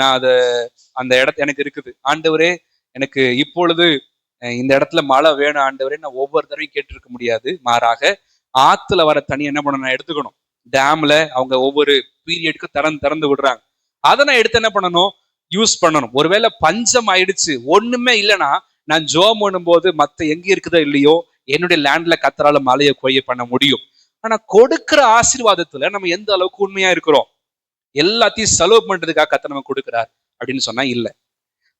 நான் அந்த இடத்து எனக்கு இருக்குது. ஆண்டவரே எனக்கு இப்பொழுது இந்த இடத்துல மழை வேணும் ஆண்டவரே, நான் ஒவ்வொரு தடவையும் கேட்டிருக்க முடியாது. மாறாக ஆத்துல வர தண்ணி என்ன பண்ணணும்? நான் எடுத்துக்கணும். டேம்ல அவங்க ஒவ்வொரு பீரியடுக்கு திறந்து விடுறாங்க. அதை நான் எடுத்து என்ன பண்ணணும்? யூஸ் பண்ணணும். ஒருவேளை பஞ்சம் ஆயிடுச்சு, ஒண்ணுமே இல்லைன்னா நான் ஜோம் பண்ணும் போது மத்த எங்க இருக்குதோ இல்லையோ என்னுடைய லேண்ட்ல கர்த்தரால மழையை கொய்ய பண்ண முடியும். ஆனா கொடுக்கிற ஆசீர்வாதத்துல நம்ம எந்த அளவுக்கு உண்மையா இருக்கிறோம்? எல்லாத்தையும் செலவு பண்றதுக்காக கர்த்தர் நமக்கு கொடுக்கிறார் அப்படின்னு சொன்னா இல்ல.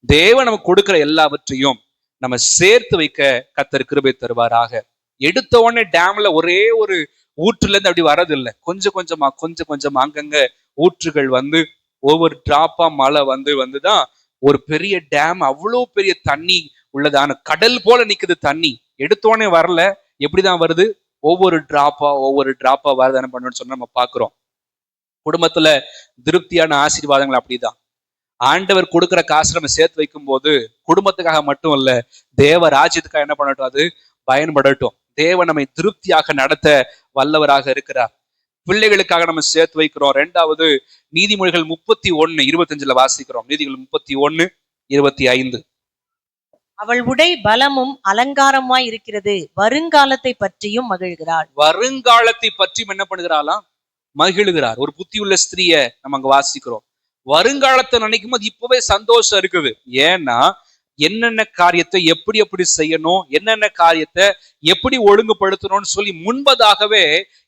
தேவன் நமக்கு கொடுக்கிற எல்லாவற்றையும் நம்ம சேர்த்து வைக்க கர்த்தர் கிருபை தருவாராக. எடுத்த உடனே டேம்ல ஒரே ஒரு ஊற்றுல இருந்து அப்படி வரதில்லை. கொஞ்சம் கொஞ்சமா அங்கங்க ஊற்றுகள் வந்து ஒவ்வொரு டிராப்பா மழை வந்துதான் ஒரு பெரிய டேம், அவ்வளவு பெரிய தண்ணி உள்ளதான கடல் போல நிக்குது தண்ணி. எடுத்தோடனே வரல, எப்படிதான் வருது? ஒவ்வொரு டிராப்பா வரதான பண்ணணும்னு சொன்னா நம்ம பாக்குறோம். குடும்பத்துல திருப்தியான ஆசீர்வாதங்கள் அப்படிதான். ஆண்டவர் கொடுக்கிற காசு நம்ம சேர்த்து வைக்கும் போது குடும்பத்துக்காக மட்டும் இல்ல, தேவ ராஜ்யத்துக்காக என்ன பண்ணட்டும், அது பயன்படட்டும். தேவன் நம்மை திருப்தியாக நடத்த வல்லவராக இருக்கிறார். பிள்ளைகளுக்காக நம்ம சேர்த்து வைக்கிறோம். 2வது நீதிமொழிகள் 31:25 வாசிக்கிறோம். நீதிகள் 31:25. அவள் உடை பலமும் அலங்காரமாய் இருக்கிறது, வருங்காலத்தை பற்றியும் மகிழ்கிறாள். வருங்காலத்தை பற்றியும் என்ன பண்ணுகிறாளாம்? மகிழ்கிறார். ஒரு புத்தியுள்ள ஸ்திரிய நம்ம அங்க வாசிக்கிறோம். வருங்காலத்தை நினைக்கும் போது இப்பவே சந்தோஷம் இருக்குது. ஏன்னா என்னென்ன காரியத்தை எப்படி செய்யணும், என்னென்ன காரியத்தை எப்படி ஒழுங்குபடுத்தணும்னு சொல்லி முன்பதாகவே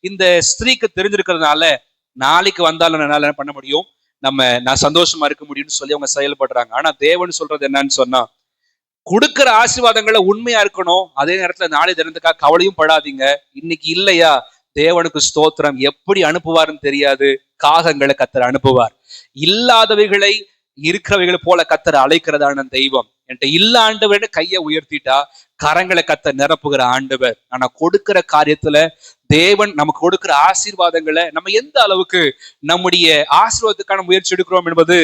இந்த ஸ்திரீக்கு தெரிஞ்சிருக்கிறதுனால நாளைக்கு வந்தாலும் என்னால என்ன பண்ண முடியும், நான் சந்தோஷமா இருக்க முடியும்னு சொல்லி அவங்க செயல்படுறாங்க. ஆனா தேவன் சொல்றது என்னன்னு சொன்னா, கொடுக்கிற ஆசீர்வாதங்களை உண்மையா இருக்கணும். அதே நேரத்துல நாளை தினத்துக்காக கவலையும் படாதீங்க. இன்னைக்கு இல்லையா, தேவனுக்கு ஸ்தோத்திரம். எப்படி அனுப்புவாருன்னு தெரியாது, காகங்களை கர்த்தர் அனுப்புவார். இல்லாதவைகளை இருக்கிறவைகளை போல கர்த்தர் அழைக்கிறதான தெய்வம். என்கிட்ட இல்ல ஆண்டவர் கையை உயர்த்திட்டா கரங்களை கர்த்தர் நிரப்புகிற ஆண்டவர். ஆனா கொடுக்கிற காரியத்துல தேவன் நமக்கு கொடுக்கிற ஆசீர்வாதங்களை நம்ம எந்த அளவுக்கு நம்முடைய ஆசீர்வாதத்துக்கான முயற்சி எடுக்கிறோம் என்பது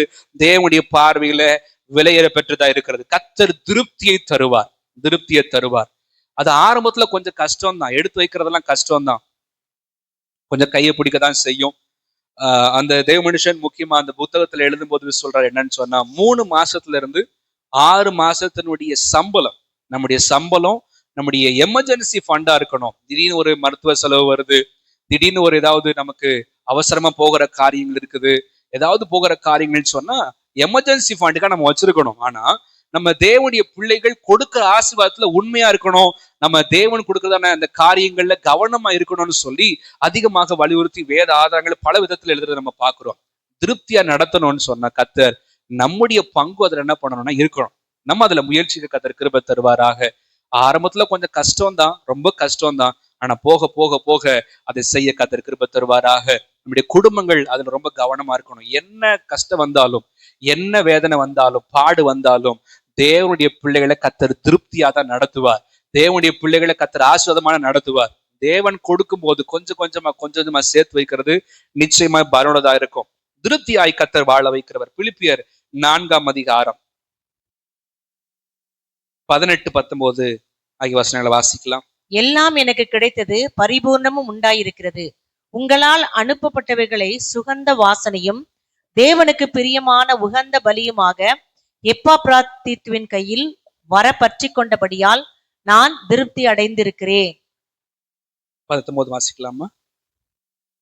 தேவனுடைய பார்வையில விலையேற பெற்றதா இருக்கிறது. கர்த்தர் திருப்தியை தருவார். அது ஆரம்பத்துல கொஞ்சம் கஷ்டம்தான், எடுத்து வைக்கிறதெல்லாம் கஷ்டம்தான், கொஞ்சம் கையை பிடிக்கதான் செய்யும். அந்த தேவ மனுஷன் முக்கியமா அந்த புத்தகத்துல எழுதும் போது சொல்றாரு என்னன்னு சொன்னா, 3 மாசத்துல இருந்து 6 மாசத்தினுடைய சம்பளம், நம்முடைய எமர்ஜென்சி ஃபண்டா இருக்கணும். திடீர்னு ஒரு மருத்துவ செலவு வருது, திடீர்னு ஒரு ஏதாவது நமக்கு அவசரமா போகிற காரியங்கள் இருக்குது, ஏதாவது போகிற காரியங்கள்னு சொன்னா எமர்ஜென்சி ஃபண்டுக்காக நம்ம வச்சிருக்கணும். ஆனா நம்ம தேவனுடைய பிள்ளைகள் கொடுக்கிற ஆசீர்வாதத்துல உண்மையா இருக்கணும், நம்ம தேவன் கொடுக்கறதான அந்த காரியங்கள்ல கவனமா இருக்கணும்னு சொல்லி அதிகமாக வலியுறுத்தி வேத ஆதாரங்களை பல விதத்துல எழுதுறத நம்ம பாக்குறோம். திருப்தியா நடத்தணும்னு சொன்ன கர்த்தர் நம்முடைய பங்கு அதுல என்ன பண்ணணும்னா இருக்கணும். நம்ம அதுல முயற்சிக்கு கர்த்தர் கிருபை தருவாராக. ஆரம்பத்துல கொஞ்சம் கஷ்டம்தான், ரொம்ப கஷ்டம்தான். ஆனா போக போக போக அதை செய்ய கர்த்தர் கிருபை தருவாராக. நம்முடைய குடும்பங்கள் அதுல ரொம்ப கவனமா இருக்கணும். என்ன கஷ்டம் வந்தாலும், என்ன வேதனை வந்தாலும், பாடு வந்தாலும் தேவனுடைய பிள்ளைகளை கர்த்தர் திருப்தியா தான் நடத்துவார். தேவனுடைய பிள்ளைகளை கர்த்தர் ஆசீர்வாதமான நடத்துவார். தேவன் கொடுக்கும் போது கொஞ்சம் கொஞ்சமா சேர்த்து வைக்கிறது நிச்சயமா பலனுள்ளதா இருக்கும். திருப்தியாய் கர்த்தர் வாழ வைக்கிறவர். பிலிப்பியர் 4ஆம் அதிகாரம் 18-19 ஆகிய வசனங்களை வாசிக்கலாம். எல்லாம் எனக்கு கிடைத்தது, பரிபூர்ணமும் உண்டாயிருக்கிறது. உங்களால் அனுப்பப்பட்டவைகளை சுகந்த வாசனையும் தேவனுக்கு பிரியமான உகந்த பலியுமாக எப்பாப்ராதீத்துவின் கையில் வர பற்றி கொண்டபடியால் நான் திருப்தி அடைந்திருக்கிறேன். 19 வாசிக்கலாமா?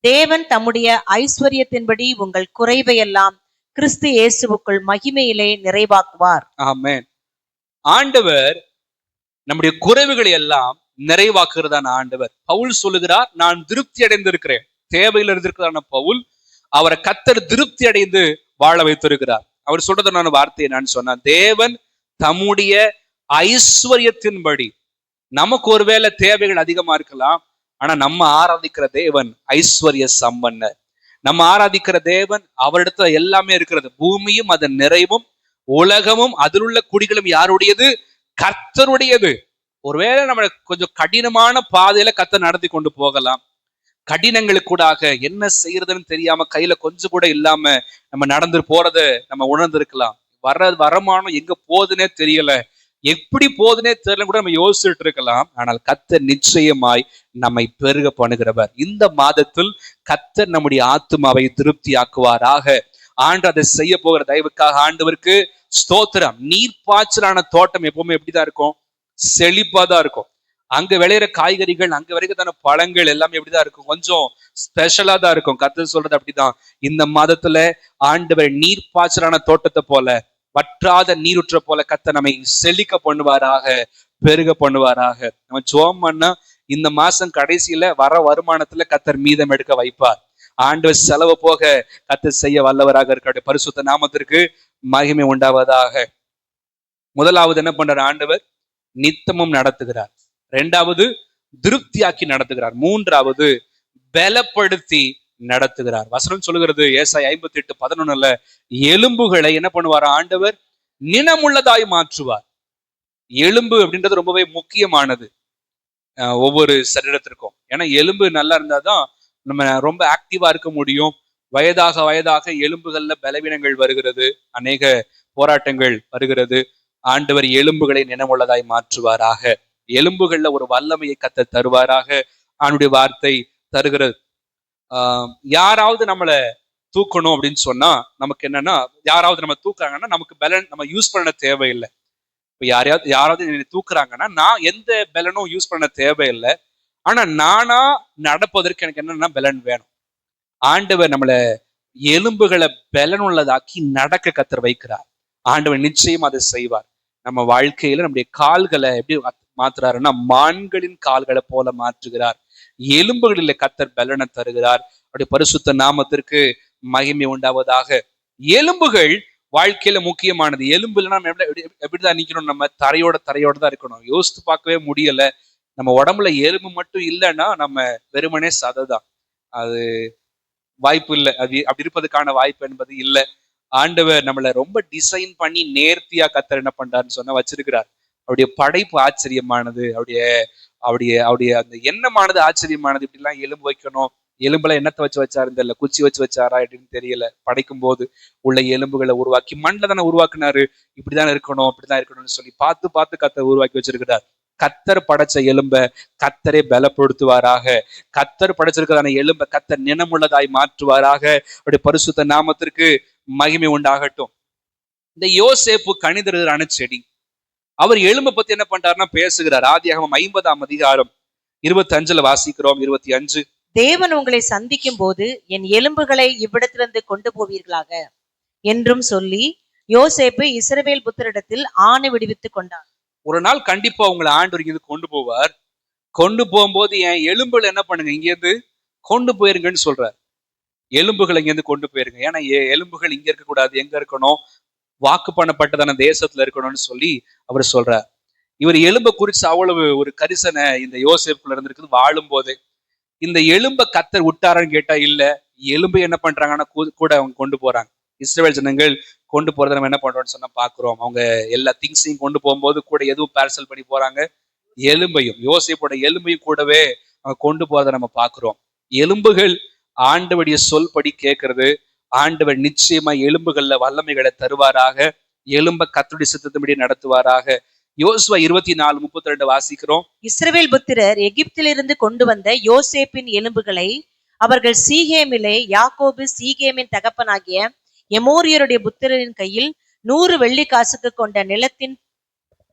தேவன் தம்முடைய ஐஸ்வர்யத்தின்படி உங்கள் குறைவையெல்லாம் கிறிஸ்து இயேசுவுக்குள் மகிமையிலே நிறைவாக்குவார். ஆமென். ஆண்டவர் நம்முடைய குறைவுகளை எல்லாம் நிறைவாக்குறதான ஆண்டவர். பவுல் சொல்லுகிறார், நான் திருப்தி அடைந்திருக்கிறேன். தேவையில் இருந்திருக்கிறதான பவுல் அவரை கர்த்தர் திருப்தி அடைந்து வாழ வைத்திருக்கிறார். அவர் சொல்றதான வார்த்தையை நான் சொன்னேன், தேவன் தம்முடைய ஐஸ்வர்யத்தின்படி. நமக்கு ஒருவேளை தேவைகள் அதிகமா இருக்கலாம், ஆனா நம்ம ஆராதிக்கிற தேவன் ஐஸ்வர்ய சம்பன்னர். நம்ம ஆராதிக்கிற தேவன் அவரிடத்துல எல்லாமே இருக்கிறது. பூமியும் அதன் நிறைவும் உலகமும் அதில் உள்ள குடிகளும் யாருடையது? கர்த்தருடையது. ஒருவேளை நம்ம கொஞ்சம் கடினமான பாதையில கர்த்தர் நடத்தி கொண்டு போகலாம். கடினங்களுக்கூடாக என்ன செய்யறதுன்னு தெரியாம கையில கொஞ்சம் கூட இல்லாம நம்ம நடந்து போறத நம்ம உணர்ந்திருக்கலாம். வருமானம் எங்க போகுதுன்னே தெரியல, எப்படி போகுதுன்னே தெரியல கூட நம்ம யோசிச்சுட்டு இருக்கலாம். ஆனால் கர்த்தர் நிச்சயமாய் நம்மை பெருக பண்ணுகிறவர். இந்த மாதத்தில் கர்த்தர் நம்முடைய ஆத்துமாவை திருப்தி ஆக்குவாராக. ஆண்டு அதை செய்ய போகிற தயவுக்காக ஆண்டவருக்கு ஸ்தோத்திரம். நீர்ப்பாய்ச்சலான தோட்டம் எப்பவுமே எப்படிதான் இருக்கும்? செழிப்பா தான் இருக்கும். அங்க விளையிற காய்கறிகள், அங்க வரைக்கும் பழங்கள் எல்லாமே எப்படிதான் இருக்கும்? கொஞ்சம் ஸ்பெஷலா தான் இருக்கும். கர்த்தர் சொல்றது அப்படிதான். இந்த மாதத்துல ஆண்டவர் நீர்ப்பாய்ச்சலான தோட்டத்தை போல, வற்றாத நீருற்ற போல கர்த்தர் நம்மை செழிக்க பண்ணுவாராக, பெருக பண்ணுவாராக. நம்ம ஜெபம் பண்ணா இந்த மாசம் கடைசியில வர வருமானத்துல கர்த்தர் மீதம் எடுக்க வைப்பார். ஆண்டவர் செலவு போக கர்த்தர் செய்ய வல்லவராக இருக்கிற பரிசுத்த நாமத்திற்கு மகிமை உண்டாவதாக. முதலாவது என்ன பண்றார் ஆண்டவர்? நித்தமும் நடத்துகிறார். இரண்டாவது திருப்தியாக்கி நடத்துகிறார். மூன்றாவது பலப்படுத்தி நடத்துகிறார். வசனம் சொல்லுகிறது ஏசாயா 58:11, எலும்புகளை என்ன பண்ணுவார் ஆண்டவர்? நினமுள்ளதாய் மாற்றுவார். எலும்பு அப்படின்றது ரொம்பவே முக்கியமானது ஒவ்வொரு சரீரத்திற்கும். ஏன்னா எலும்பு நல்லா இருந்தாதான் நம்ம ரொம்ப ஆக்டிவா இருக்க முடியும். வயதாக வயதாக எலும்புகள்ல பலவீனங்கள் வருகிறது, அநேக போராட்டங்கள் வருகிறது. ஆண்டவர் எலும்புகளை நினமுள்ளதாய் மாற்றுவாராக. எலும்புகள்ல ஒரு வல்லமையை கர்த்தர் தருவாராக. அவனுடைய வார்த்தை தருகிறது. யாராவது நம்மளை தூக்கணும் அப்படின்னு சொன்னா நமக்கு என்னன்னா, யாராவது நம்ம தூக்குறாங்கன்னா நமக்கு பலன் நம்ம யூஸ் பண்ண தேவையில்லை. இப்ப யாராவது தூக்குறாங்கன்னா நான் எந்த பலனும் யூஸ் பண்ண தேவையில்லை. ஆனா நானா நடப்பதற்கு எனக்கு என்னன்னா பலன் வேணும். ஆண்டவர் நம்மளை எலும்புகளை பலன் உள்ளதாக்கி நடக்க கர்த்தர் வைக்கிறார். ஆண்டவர் நிச்சயம் அதை செய்வார். நம்ம வாழ்க்கையில நம்முடைய கால்களை எப்படி மாத்துறாருன்னா மான்களின் கால்களை போல மாற்றுகிறார். எலும்புகளில் கர்த்தர் பலனை தருகிறார். அப்படி பரிசுத்த நாமத்திற்கு மகிமை உண்டாவதாக. எலும்புகள் வாழ்க்கையில முக்கியமானது. எலும்பு இல்லைன்னா நம்ம எப்படிதான் நிக்கணும்? நம்ம தரையோட தான் இருக்கணும். யோசித்து பார்க்கவே முடியல. நம்ம உடம்புல எலும்பு மட்டும் இல்லைன்னா நம்ம வெறுமனே சதைதான். அது வாய்ப்பு இல்லை. அது அப்படி இருப்பதுக்கான வாய்ப்பு என்பது இல்லை. ஆண்டவர் நம்மளை ரொம்ப டிசைன் பண்ணி நேர்த்தியா கர்த்தர் என்ன பண்றாருன்னு சொன்னா வச்சிருக்கிறார். அவருடைய படைப்பு ஆச்சரியமானது. அவருடைய அந்த எண்ணமானது ஆச்சரியமானது. இப்படி எல்லாம் எலும்பு வைக்கணும், எலும்புல என்னத்தை வச்சாருன்னு தெரியல, குச்சி வச்சாரா அப்படின்னு தெரியல. படைக்கும் போது உள்ள எலும்புகளை உருவாக்கி மண்ணில் தானே உருவாக்குனாரு. இப்படிதான் இருக்கணும், அப்படிதான் இருக்கணும்னு சொல்லி பார்த்து கர்த்தர் உருவாக்கி வச்சிருக்கிறார். கர்த்தர் படைச்ச எலும்பை கர்த்தரே பலப்படுத்துவாராக. கர்த்தர் படைச்சிருக்கிறதான எலும்பை கர்த்தர் நினமுள்ளதாய் மாற்றுவாராக. அவருடைய பரிசுத்த நாமத்திற்கு மகிமை உண்டாகட்டும். இந்த யோசேப்பு கணிதரான செடி. அவர் எலும்பை பத்தி என்ன பண்றாருன்னா பேசுகிறார். ஆதியாகமம் 50:25 வாசிக்கிறோம். 25, தேவன் உங்களை சந்திக்கும் போது என் எலும்புகளை இவ்விடத்திலிருந்து கொண்டு போவீர்களாக என்றும் சொல்லி யோசேப்பு இஸ்ரவேல் புத்திரிடத்தில் ஆணை விடுவித்துக் கொண்டார். ஒரு நாள் கண்டிப்பா உங்களை ஆண்டவர் இங்கிருந்து கொண்டு போவார். கொண்டு போகும்போது என் எலும்புகளை என்ன பண்ணுங்க, இங்கேருந்து கொண்டு போயிருங்கன்னு சொல்றார். எலும்புகளை இங்கேருந்து கொண்டு போயிருங்க. ஏன்னா எலும்புகள் இங்க இருக்கக்கூடாது, எங்க இருக்கணும்? வாக்கு பண்ணப்பட்டதான தேசத்துல இருக்கணும்னு சொல்லி அவர் சொல்றார். இவர் எலும்பை குறிச்சு அவ்வளவு ஒரு கரிசனை இந்த யோசேப்புல இருந்திருக்குது வாழும் போதே. இந்த எலும்பை கர்த்தர் விட்டாரான்னு கேட்டா இல்ல. எலும்பை என்ன பண்றாங்கன்னா கூட அவங்க கொண்டு போறாங்க. இஸ்ரவேல் ஜனங்கள் கொண்டு போறதை நம்ம என்ன பண்றோம்னு சொன்னா பாக்குறோம். அவங்க எல்லா திங்ஸையும் கொண்டு போகும்போது கூட எதுவும் பார்சல் பண்ணி போறாங்க? எலும்பையும், யோசேப்போட எலும்பையும் கூடவே அவங்க கொண்டு போறதை நம்ம பாக்குறோம். எலும்புகள் ஆண்டவருடைய சொல்படி கேட்கறது. ஆண்டவர் நிச்சயமா எலும்புகள்ல வல்லமைகளை தருவாராக. எலும்ப கர்த்தருடைய சித்தத்தின்படி நடத்துவாராக. யோசுவா 24:32 வாசிக்கிறோம். இஸ்ரவேல் புத்திரர் எகிப்திலிருந்து கொண்டு வந்த யோசேப்பின் எலும்புகளை அவர்கள் சீகேமிலே யாக்கோபு சீகேமின் தகப்பனாகிய எமோரியருடைய புத்திரரின் கையில் 100 வெள்ளி காசுக்கு கொண்ட நிலத்தின்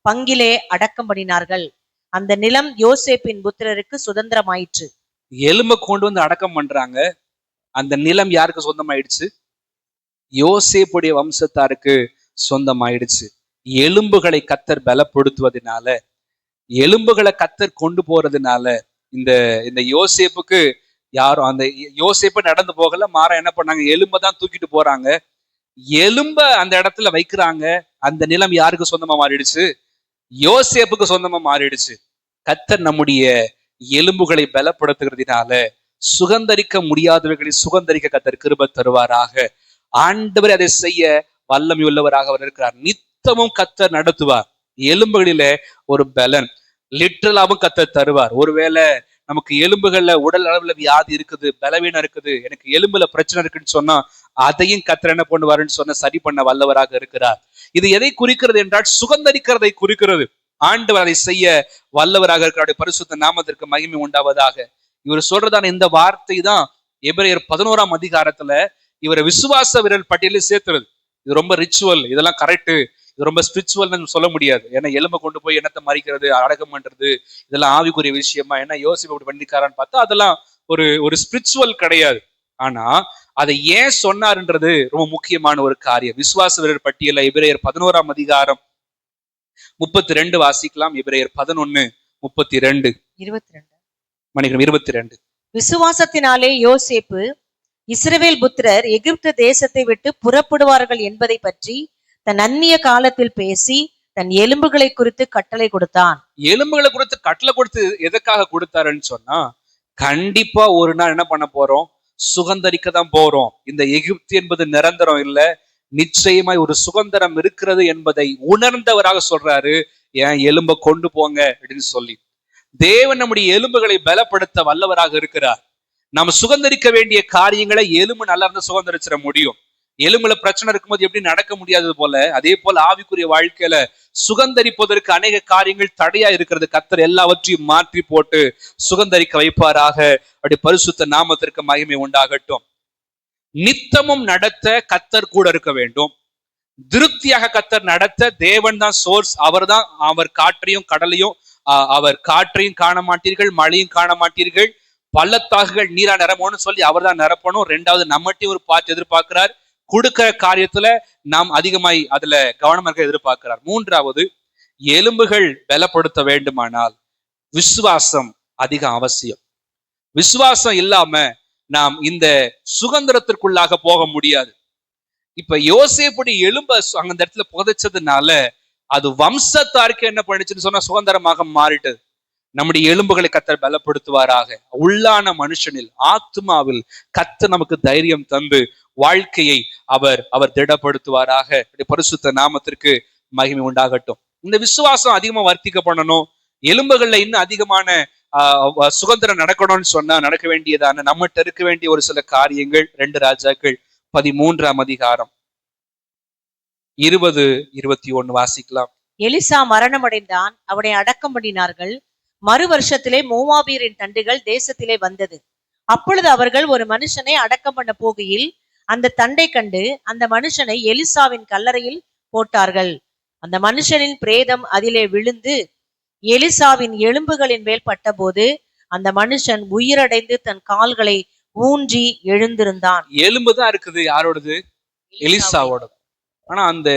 பங்கிலே அடக்கம் பண்ணினார்கள். அந்த நிலம் யோசேப்பின் புத்திரருக்கு சுதந்திரமாயிற்று. எலும்பை கொண்டு வந்து அடக்கம் பண்றாங்க. அந்த நிலம் யாருக்கு சொந்தமாயிடுச்சு? யோசேப்புடைய வம்சத்தாருக்கு சொந்தமாயிடுச்சு. எலும்புகளை கர்த்தர் பலப்படுத்துவதனால, எலும்புகளை கர்த்தர் கொண்டு போறதுனால இந்த யோசேப்புக்கு யாரும் அந்த யோசேப்பு நடந்து போகல, மாற என்ன பண்ணாங்க? எலும்பை தான் தூக்கிட்டு போறாங்க. எலும்ப அந்த இடத்துல வைக்கிறாங்க. அந்த நிலம் யாருக்கு சொந்தமா மாறிடுச்சு? யோசேப்புக்கு சொந்தமா மாறிடுச்சு. கர்த்தர் நம்முடைய எலும்புகளை பலப்படுத்துகிறதுனால சுகந்தரிக்க முடியாதவர்களை சுகந்தரிக்க கர்த்தர் கிருபை தருவாராக. ஆண்டவர் அதை செய்ய வல்லமை உள்ளவராக அவர் இருக்கிறார். நித்தமும் கர்த்தர் நடத்துவார். எலும்புகளிலே ஒரு பலன் லிட்டரலாவும் கர்த்தர் தருவார். ஒருவேளை நமக்கு எலும்புகள்ல உடல் அளவுல வியாதி இருக்குது, பலவீனம் இருக்குது, எனக்கு எலும்புல பிரச்சனை இருக்குன்னு சொன்னா அதையும் கர்த்தர் என்ன பண்ணுவாருன்னு சொன்ன சரி பண்ண வல்லவராக இருக்கிறார். இது எதை குறிக்கிறது என்றால் சுகந்தரிக்கிறதை குறிக்கிறது. ஆண்டவர் அதை செய்ய வல்லவராக இருக்கிற பரிசுத்த நாமத்திற்கு மகிமை உண்டாவதாக. இவர் சொல்றதான இந்த வார்த்தை தான் எபிரேயர் 11 இவரை விசுவாச வீரர் பட்டியலில் சேர்த்துறது. இது ரொம்ப ரிச்சுவல், இதெல்லாம் கரெக்ட், இது ரொம்ப ஸ்பிரிச்சுவல்னு சொல்ல முடியாது. ஏன்னா எலும்பை கொண்டு போய் என்னத்தை மறிக்கிறது, அடக்கம் பண்றது, இதெல்லாம் ஆவிக்குரிய விஷயமா? ஏன்னா யோசிப்பு அப்படி பண்ணிக்காரான்னு பார்த்தா அதெல்லாம் ஒரு ஸ்பிரிச்சுவல் கிடையாது. ஆனா அதை ஏன் சொன்னார்ன்றது ரொம்ப முக்கியமான ஒரு காரியம். விசுவாச வீரர் பட்டியல எபிரேயர் 11:32 வாசிக்கலாம். எபிரேயர் 11:32 22. மணிக்கு 22. விசுவாசத்தினாலே யோசேப்பு இஸ்ரவேல் புத்திரர் எகிப்து தேசத்தை விட்டு புறப்படுவார்கள் என்பதை பற்றி தன் அந்நிய காலத்தில் பேசி தன் எலும்புகளை குறித்து கட்டளை கொடுத்தான். எலும்புகளை குறித்து கட்டளை கொடுத்து எதுக்காக கொடுத்தாருன்னு சொன்னா, கண்டிப்பா ஒரு நாள் என்ன பண்ண போறோம், சுகந்தரிக்க தான் போறோம். இந்த எகிப்து என்பது நிரந்தரம் இல்ல, நிச்சயமாய் ஒரு சுதந்திரம் இருக்கிறது என்பதை உணர்ந்தவராக சொல்றாரு, என் எலும்பை கொண்டு போங்க அப்படின்னு சொல்லி. தேவன் நம்முடைய எலும்புகளை பலப்படுத்த வல்லவராக இருக்கிறார். நம்ம சுதந்திரிக்க வேண்டிய காரியங்களை எலும்பு நல்லா இருந்து சுதந்திரிச்சிட முடியும். எலும்புல பிரச்சனை இருக்கும்போது எப்படி நடக்க முடியாதது போல, அதே போல ஆவிக்குரிய வாழ்க்கையில சுகந்தரிப்பதற்கு அநேக காரியங்கள் தடையா இருக்கிறது. கர்த்தர் எல்லாவற்றையும் மாற்றி போட்டு சுகந்தரிக்க வைப்பாராக. அப்படி பரிசுத்த நாமத்திற்கு மகிமை உண்டாகட்டும். நித்தமும் நடத்த கர்த்தர் கூட இருக்க வேண்டும். திருப்தியாக கர்த்தர் நடத்த தேவன் தான் சோர்ஸ். அவர் காற்றையும் கடலையும் அவர் காற்றையும் காண மாட்டீர்கள், மழையும் காண மாட்டீர்கள், பள்ளத்தாக்குகள் நீரா நிரம்பணும்னு சொல்லி அவர் தான் நிரப்பணும். ரெண்டாவது நம்மட்டையும் ஒரு பார்த்து எதிர்பார்க்கிறார். கொடுக்கிற காரியத்துல நாம் அதிகமாய் அதுல கவனம் இருக்க எதிர்பார்க்கிறார். மூன்றாவது, எலும்புகள் பலப்படுத்த வேண்டுமானால் விசுவாசம் அதிக அவசியம். விசுவாசம் இல்லாம நாம் இந்த சுதந்திரத்திற்குள்ளாக போக முடியாது. இப்ப யோசேப்புடைய எலும்ப அந்த இடத்துல புதைச்சதுனால அது வம்சத்தாருக்கு என்ன பண்ணுச்சுன்னு சொன்னா சுதந்திரமாக மாறிட்டது. நம்முடைய எலும்புகளை கர்த்தர் பலப்படுத்துவாராக. உள்ளான மனுஷனில் ஆத்மாவில் கர்த்தர் நமக்கு தைரியம் தந்து வாழ்க்கையை அவர் திடப்படுத்துவாராக. பரிசுத்த நாமத்திற்கு மகிமை உண்டாகட்டும். இந்த விசுவாசம் அதிகமா வர்த்திக்க பண்ணணும். எலும்புகள்ல இன்னும் அதிகமான சுதந்திரம் நடக்கணும்னு சொன்னா நடக்க வேண்டியதான நம்மகிட்ட இருக்க வேண்டிய ஒரு சில காரியங்கள். 2 ராஜாக்கள் 13ஆம் அதிகாரம் 20-21 வாசிக்கலாம். எலிசா மரணமடைந்தான், அவனை அடக்கம் பண்ணினார்கள். மறு வருஷத்திலே மோவாபியரின் தண்டுகள் தேசத்திலே வந்தது. அப்பொழுது அவர்கள் ஒரு மனுஷனை அடக்கம் பண்ண போகையில் அந்த தண்டை கண்டு அந்த மனுஷனை எலிசாவின் கல்லறையில் போட்டார்கள். அந்த மனுஷனின் பிரேதம் அதிலே விழுந்து எலிசாவின் எலும்புகளின் மேல் பட்டபோது அந்த மனுஷன் உயிரடைந்து தன் கால்களை ஊன்றி எழுந்திருந்தான். எலும்புதான் இருக்குது, யாரோடது? எலிசாவோடது. ஆனா அந்த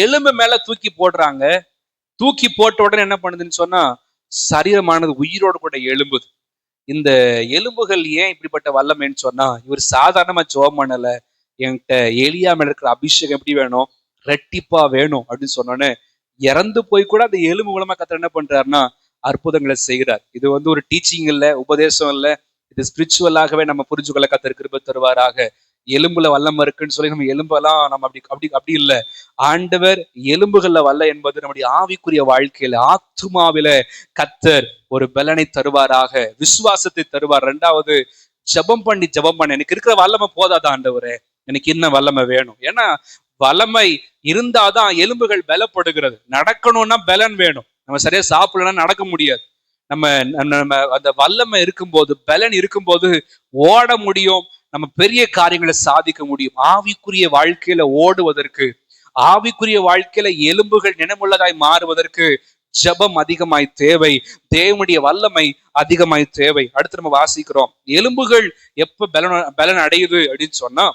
எலும்பு மேல தூக்கி போடுறாங்க. தூக்கி போட்ட உடனே என்ன பண்ணுதுன்னு சொன்னா சரீரமானது உயிரோடு கூட எலும்புது. இந்த எலும்புகள் ஏன் இப்படிப்பட்ட வல்லமைன்னு சொன்னா, இவர் சாதாரணமா ஜெபம் பண்ணல, என்கிட்ட எலியா மேல இருக்கிற அபிஷேகம் எப்படி வேணும், ரெட்டிப்பா வேணும் அப்படின்னு சொன்னோன்னே இறந்து போய் கூட அந்த எலும்பு மூலமா கர்த்தர் என்ன பண்றாருன்னா அற்புதங்களை செய்கிறார். இது ஒரு டீச்சிங் இல்ல, உபதேசம் இல்ல, இது ஸ்பிரிச்சுவலாகவே நம்ம புரிஞ்சுக்கொள்ள கர்த்தர் கிருபை தருவாராக. எலும்புல வல்லம் இருக்குன்னு சொல்லி நம்ம எலும்பெல்லாம் நம்ம அப்படி இல்ல. ஆண்டவர் எலும்புகள்ல வல்ல என்பது நம்முடைய ஆவிக்குரிய வாழ்க்கையில ஆத்துமாவில கர்த்தர் ஒரு பலனை தருவாராக, விசுவாசத்தை தருவார். 2வது, ஜெபம் பண்ணி எனக்கு இருக்கிற வல்லமை போதாத ஆண்டவரே, எனக்கு இன்னும் வல்லமை வேணும். ஏன்னா வல்லமை இருந்தாதான் எலும்புகள் பலப்படுகிறது. நடக்கணும்னா பலன் வேணும். நம்ம சரியா சாப்பிடலன்னா நடக்க முடியாது. நம்ம அந்த வல்லமை இருக்கும்போது, பலன் இருக்கும்போது ஓட முடியும், நம்ம பெரிய காரியங்களை சாதிக்க முடியும். ஆவிக்குரிய வாழ்க்கையில ஓடுவதற்கு, ஆவிக்குரிய வாழ்க்கையில எலும்புகள் நினைவுள்ளதாய் மாறுவதற்கு ஜெபம் அதிகமாய் தேவை. தேவனுடைய வல்லமை அதிகமாய் தேவை. அடுத்து நம்ம வாசிக்கிறோம், எலும்புகள் எப்ப பலன் அடையுது அப்படின்னு சொன்னா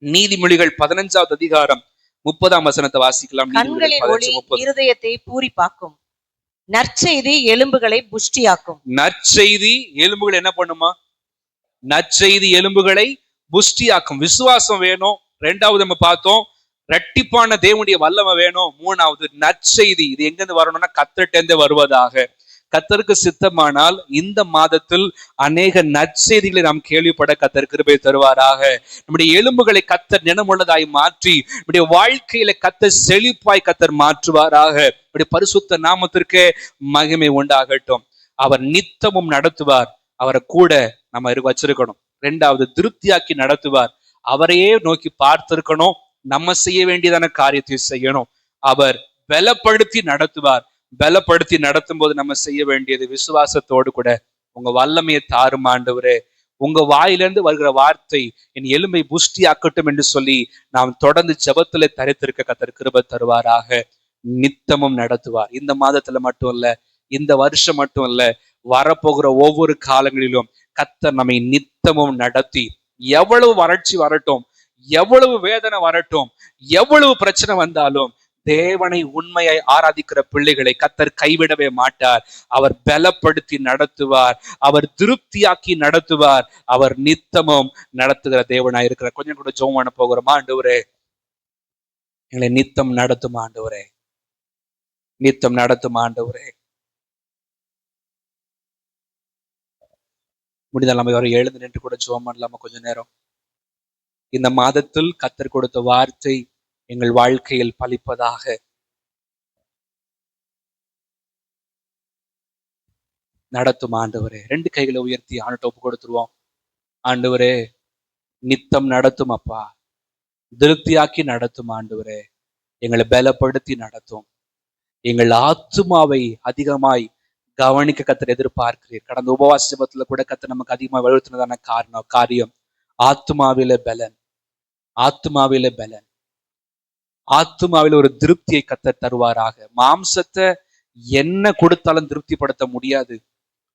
நீதிமொழிகள் 15ஆவது அதிகாரம் 30ஆம் வசனத்தை வாசிக்கலாம். கண்களின் ஒளி இருதயத்தை பூரிப்பாக்கும், நற்செய்தி எலும்புகளை புஷ்டியாக்கும். நற்செய்தி எலும்புகள் என்ன பண்ணுமா? நற்செய்தி எலும்புகளை புஷ்டியாக்கும். விசுவாசம் வேணும். 2வது நம்ம பார்த்தோம், இரட்டிப்பான தேவனுடைய வல்லமை வேணும். 3வது நற்செய்தி. இது எங்கிருந்து வரணும்னா கர்த்தர்ட்டே வருவதாக. கர்த்தருக்கு சித்தமானால் இந்த மாதத்தில் அநேக நற்செய்திகளை நாம் கேள்விப்பட கர்த்தர் கிருபை தருவாராக. நம்முடைய எலும்புகளை கர்த்தர் நினமுள்ளதாய் மாற்றி நம்முடைய வாழ்க்கையில கர்த்தர் செழிப்பாய் கர்த்தர் மாற்றுவாராக. நம்முடைய பரிசுத்த நாமத்திற்கே மகிமை உண்டாகட்டும். அவர் நித்தமும் நடத்துவார். அவரை கூட நம்ம வச்சிருக்கணும். 2வது, திருப்தியாக்கி நடத்துவார். அவரையே நோக்கி பார்த்திருக்கணும். நம்ம செய்ய வேண்டியதான காரியத்தை செய்யணும். அவர் பலப்படுத்தி நடத்துவார். பலப்படுத்தி நடத்தும் போது நம்ம செய்ய வேண்டியது விசுவாசத்தோடு கூட, உங்க வல்லமையை தாரும் ஆண்டவரே, உங்க வாயிலிருந்து வருகிற வார்த்தை என் எலும்பை புஷ்டி ஆக்கட்டும் என்று சொல்லி நாம் தொடர்ந்து ஜெபத்துல தரித்திருக்க கர்த்தர் கிருபை தருவாராக. நித்தமும் நடத்துவார். இந்த மாதத்துல மட்டும் இல்ல, இந்த வருஷம் மட்டும் இல்ல, வரப்போகிற ஒவ்வொரு காலங்களிலும் கர்த்தர் நம்மை நித்தமும் நடத்தி, எவ்வளவு வறட்சி வரட்டும், எவ்வளவு வேதனை வரட்டும், எவ்வளவு பிரச்சனை வந்தாலும் தேவனை உண்மையை ஆராதிக்கிற பிள்ளைகளை கர்த்தர் கைவிடவே மாட்டார். அவர் பலப்படுத்தி நடத்துவார், அவர் திருப்தியாக்கி நடத்துவார், அவர் நித்தமும் நடத்துகிற தேவனாய் இருக்கிறார். கொஞ்சம் கூட ஜெபம் பண்ண போகிறோம். ஆண்டவரே, எங்களை நித்தம் நடத்தும் ஆண்டவரே, நித்தம் நடத்தும் ஆண்டவரே. முடிந்தால் நம்ம வரை எழுந்து நின்று கூட ஜெபம் பண்ணலாமா கொஞ்ச நேரம்? இந்த மாதத்தில் கர்த்தர் கொடுத்த வார்த்தை எங்கள் வாழ்க்கையில் பலிப்பதாக. நடத்தும் ஆண்டவரே. 2 கைகளை உயர்த்தி ஆண்டவர்ட்ட ஒப்பு கொடுத்துருவோம். ஆண்டவரே, நித்தம் நடத்தும் அப்பா, திருப்தியாக்கி நடத்தும் ஆண்டவரே, எங்களை பலப்படுத்தி நடத்தும். எங்கள் ஆத்துமாவை அதிகமாய் கவனிக்க கர்த்தர் எதிர்பார்க்கிறீர். கடந்த உபவாச ஜெபத்துல கூட கர்த்தர் நமக்கு அதிகமாக வலியுறுத்தினதான காரியம் ஆத்துமாவில பலன், ஆத்துமாவில பலன், ஆத்துமாவில ஒரு திருப்தியை கர்த்தர் தருவாராக. மாம்சத்தை என்ன கொடுத்தாலும் திருப்திப்படுத்த முடியாது.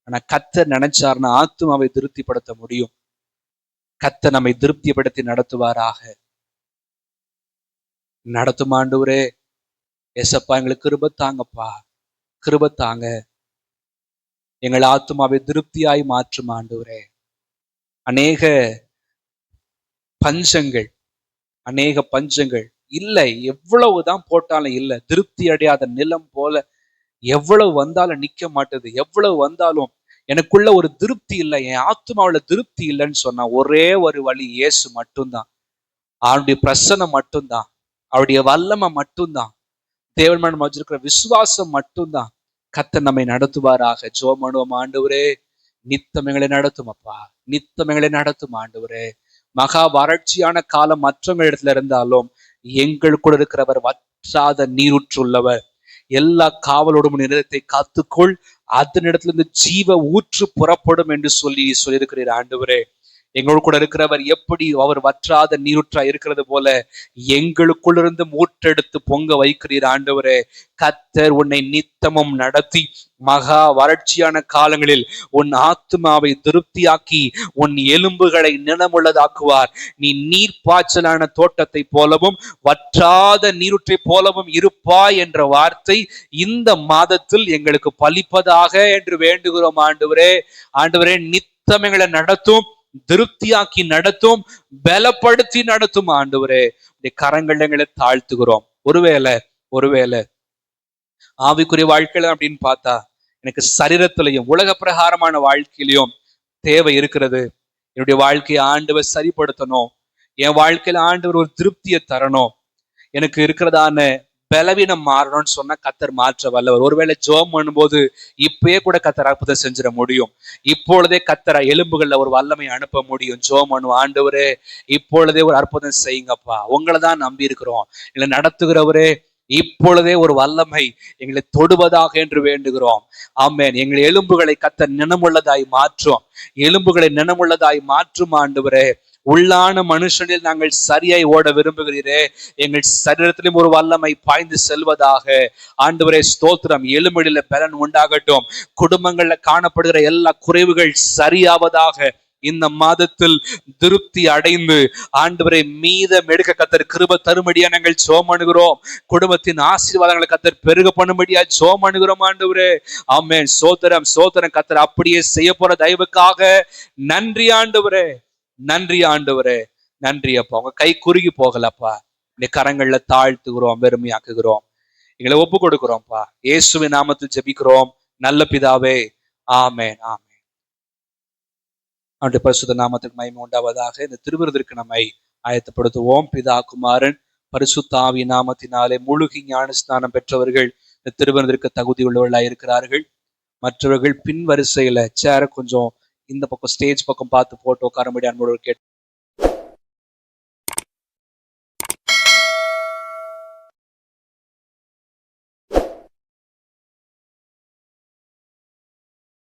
ஆனா கர்த்தர் நினைச்சார்னா ஆத்துமாவை திருப்திப்படுத்த முடியும். கர்த்தர் நம்மை திருப்திப்படுத்தி நடத்துவாராக. நடத்தும் ஆண்டவரே. ஏசப்பா, எங்களுக்கு கிருபை தாங்கப்பா, கிருபை தாங்க. எங்கள் ஆத்துமாவை திருப்தியாய் மாற்றும் ஆண்டவரே. அநேக பஞ்சங்கள், அநேக பஞ்சங்கள் இல்லை, எவ்வளவுதான் போட்டாலும் இல்லை. திருப்தி அடையாத நிலம் போல எவ்வளவு வந்தாலும் நிக்க மாட்டேது. எவ்வளவு வந்தாலும் எனக்குள்ள ஒரு திருப்தி இல்லை, என் ஆத்துமாவுல திருப்தி இல்லைன்னு சொன்னா ஒரே ஒரு வழி இயேசு மட்டும்தான். அவருடைய பிரசன்னம் மட்டும்தான், அவருடைய வல்லமை மட்டும்தான், தேவன் மேல வச்சிருக்கிற விசுவாசம் மட்டும்தான். கர்த்தர் நம்மை நடத்துவாராக. ஜெபம் பண்ணுவோம். ஆண்டவரே, நித்தம் எங்களை நடத்தும் அப்பா, நித்தம் எங்களை நடத்தும் ஆண்டவரே. மகா வறட்சியான காலம் மற்றவங்க இடத்துல இருந்தாலும் எங்களுக்குள்ள இருக்கிறவர் வற்றாத நீரூற்றுள்ளவர். எல்லா காவலோடும் நிலத்தை காத்துக்கொள், அதனிடத்துல இருந்து ஜீவ ஊற்று புறப்படும் என்று சொல்லியிருக்கிறீர் ஆண்டவரே. எங்களோடு கூட இருக்கிறவர் எப்படி அவர் வற்றாத நீரூற்றா இருக்கிறது போல எங்களுக்குள்ளிருந்து ஊற்றெடுத்து பொங்க வைக்கிறீர் ஆண்டவரே. கர்த்தர் உன்னை நித்தமும் நடத்தி மகா வறட்சியான காலங்களில் உன் ஆத்துமாவை திருப்தியாக்கி உன் எலும்புகளை நிலமுள்ளதாக்குவார். நீ நீர்ப்பாய்ச்சலான தோட்டத்தை போலவும் வற்றாத நீரூற்றை போலவும் இருப்பாய் என்ற வார்த்தை இந்த மாதத்தில் எங்களுக்கு பலிப்பதாக என்று வேண்டுகிறோம் ஆண்டவரே. ஆண்டவரே, நித்தம் எங்களை நடத்தும், திருப்தியாக்கி நடத்தும், பலப்படுத்தி நடத்தும் ஆண்டவரே. கரங்கள் எங்களை தாழ்த்துகிறோம். ஒருவேளை ஆவிக்குரிய வாழ்க்கையில அப்படின்னு பார்த்தா எனக்கு சரீரத்திலையும் உலக பிரகாரமான வாழ்க்கையிலையும் தேவை இருக்கிறது. என்னுடைய வாழ்க்கையை ஆண்டவர் சரிப்படுத்தணும், என் வாழ்க்கையில ஆண்டவர் ஒரு திருப்தியை தரணும், எனக்கு இருக்கிறதான பலவீனம் மாறணும்னு சொன்னா கர்த்தர் மாற்ற வல்லவர். ஒருவேளை ஜெபம் பண்ணும்போது இப்பயே கூட கர்த்தர் அற்புதம் செஞ்சிட முடியும். இப்பொழுதே கர்த்தர் எலும்புகள்ல ஒரு வல்லமை அனுப்ப முடியும். ஜெபம் பண்ணுவோம். ஆண்டவரே, இப்பொழுதே ஒரு அற்புதம் செய்யுங்கப்பா, உங்களை தான் நம்பி இருக்கிறோம், இல்லை நடத்துகிறவரே. இப்பொழுதே ஒரு வல்லமை எங்களை தொடுவதாக என்று வேண்டுகிறோம். ஆமென். எங்கள் எலும்புகளை கர்த்தர் நினமுள்ளதாய் மாற்றும், எலும்புகளை நினமுள்ளதாய் மாற்றும் ஆண்டவரே. உள்ளான மனுஷனில் நாங்கள் சரியாய் ஓட விரும்புகிறீரே, எங்கள் சரீரத்திலும் ஒரு வல்லமை பாய்ந்து செல்வதாக. ஆண்டவரே ஸ்தோத்திரம். எலும்பில பலன் உண்டாகட்டும். குடும்பங்கள்ல காணப்படுகிற எல்லா குறைவுகள் சரியாவதாக. இந்த மாதத்தில் திருப்தி அடைந்து ஆண்டவரை மீதம் எடுக்க கர்த்தர் கிருபை தரும்படியா நாங்கள் ஜெபம் பண்ணுகிறோம். குடும்பத்தின் ஆசீர்வாதங்களை கர்த்தர் பெருக பண்ணும்படியா ஜெபம் பண்ணுகிறோம் ஆண்டவரே. ஆமென். சோதரம் கர்த்தர் அப்படியே செய்ய போற தயவுக்காக நன்றி ஆண்டவரே, நன்றி ஆண்டவரே, நன்றி அப்பா. உங்க கை குறுகி போகலப்பா, இந்த கரங்கள்ல தாழ்த்துகிறோம், வெறுமையாக்குகிறோம், எங்களை ஒப்பு கொடுக்கிறோம்ப்பா. இயேசுவின் நாமத்தில் ஜெபிக்கிறோம் நல்ல பிதாவே, ஆமென், ஆமென். அவருடைய பரிசுத்த நாமத்துக்கு மகிமை உண்டாவதாக. இந்த திருவிருந்திற்கு நம்மை ஆயத்தப்படுத்துவோம். பிதா, குமாரன், பரிசுத்த ஆவி நாமத்தினாலே முழுகி ஞான ஸ்நானம் பெற்றவர்கள் இந்த திருவிருந்திற்கு தகுதி உள்ளவர்களாக இருக்கிறார்கள். மற்றவர்கள் பின் வரிசையில சேர கொஞ்சம் இந்த பக்கம் ஸ்டேஜ் பக்கம் பார்த்து போட்டு உட்கார முடியாது.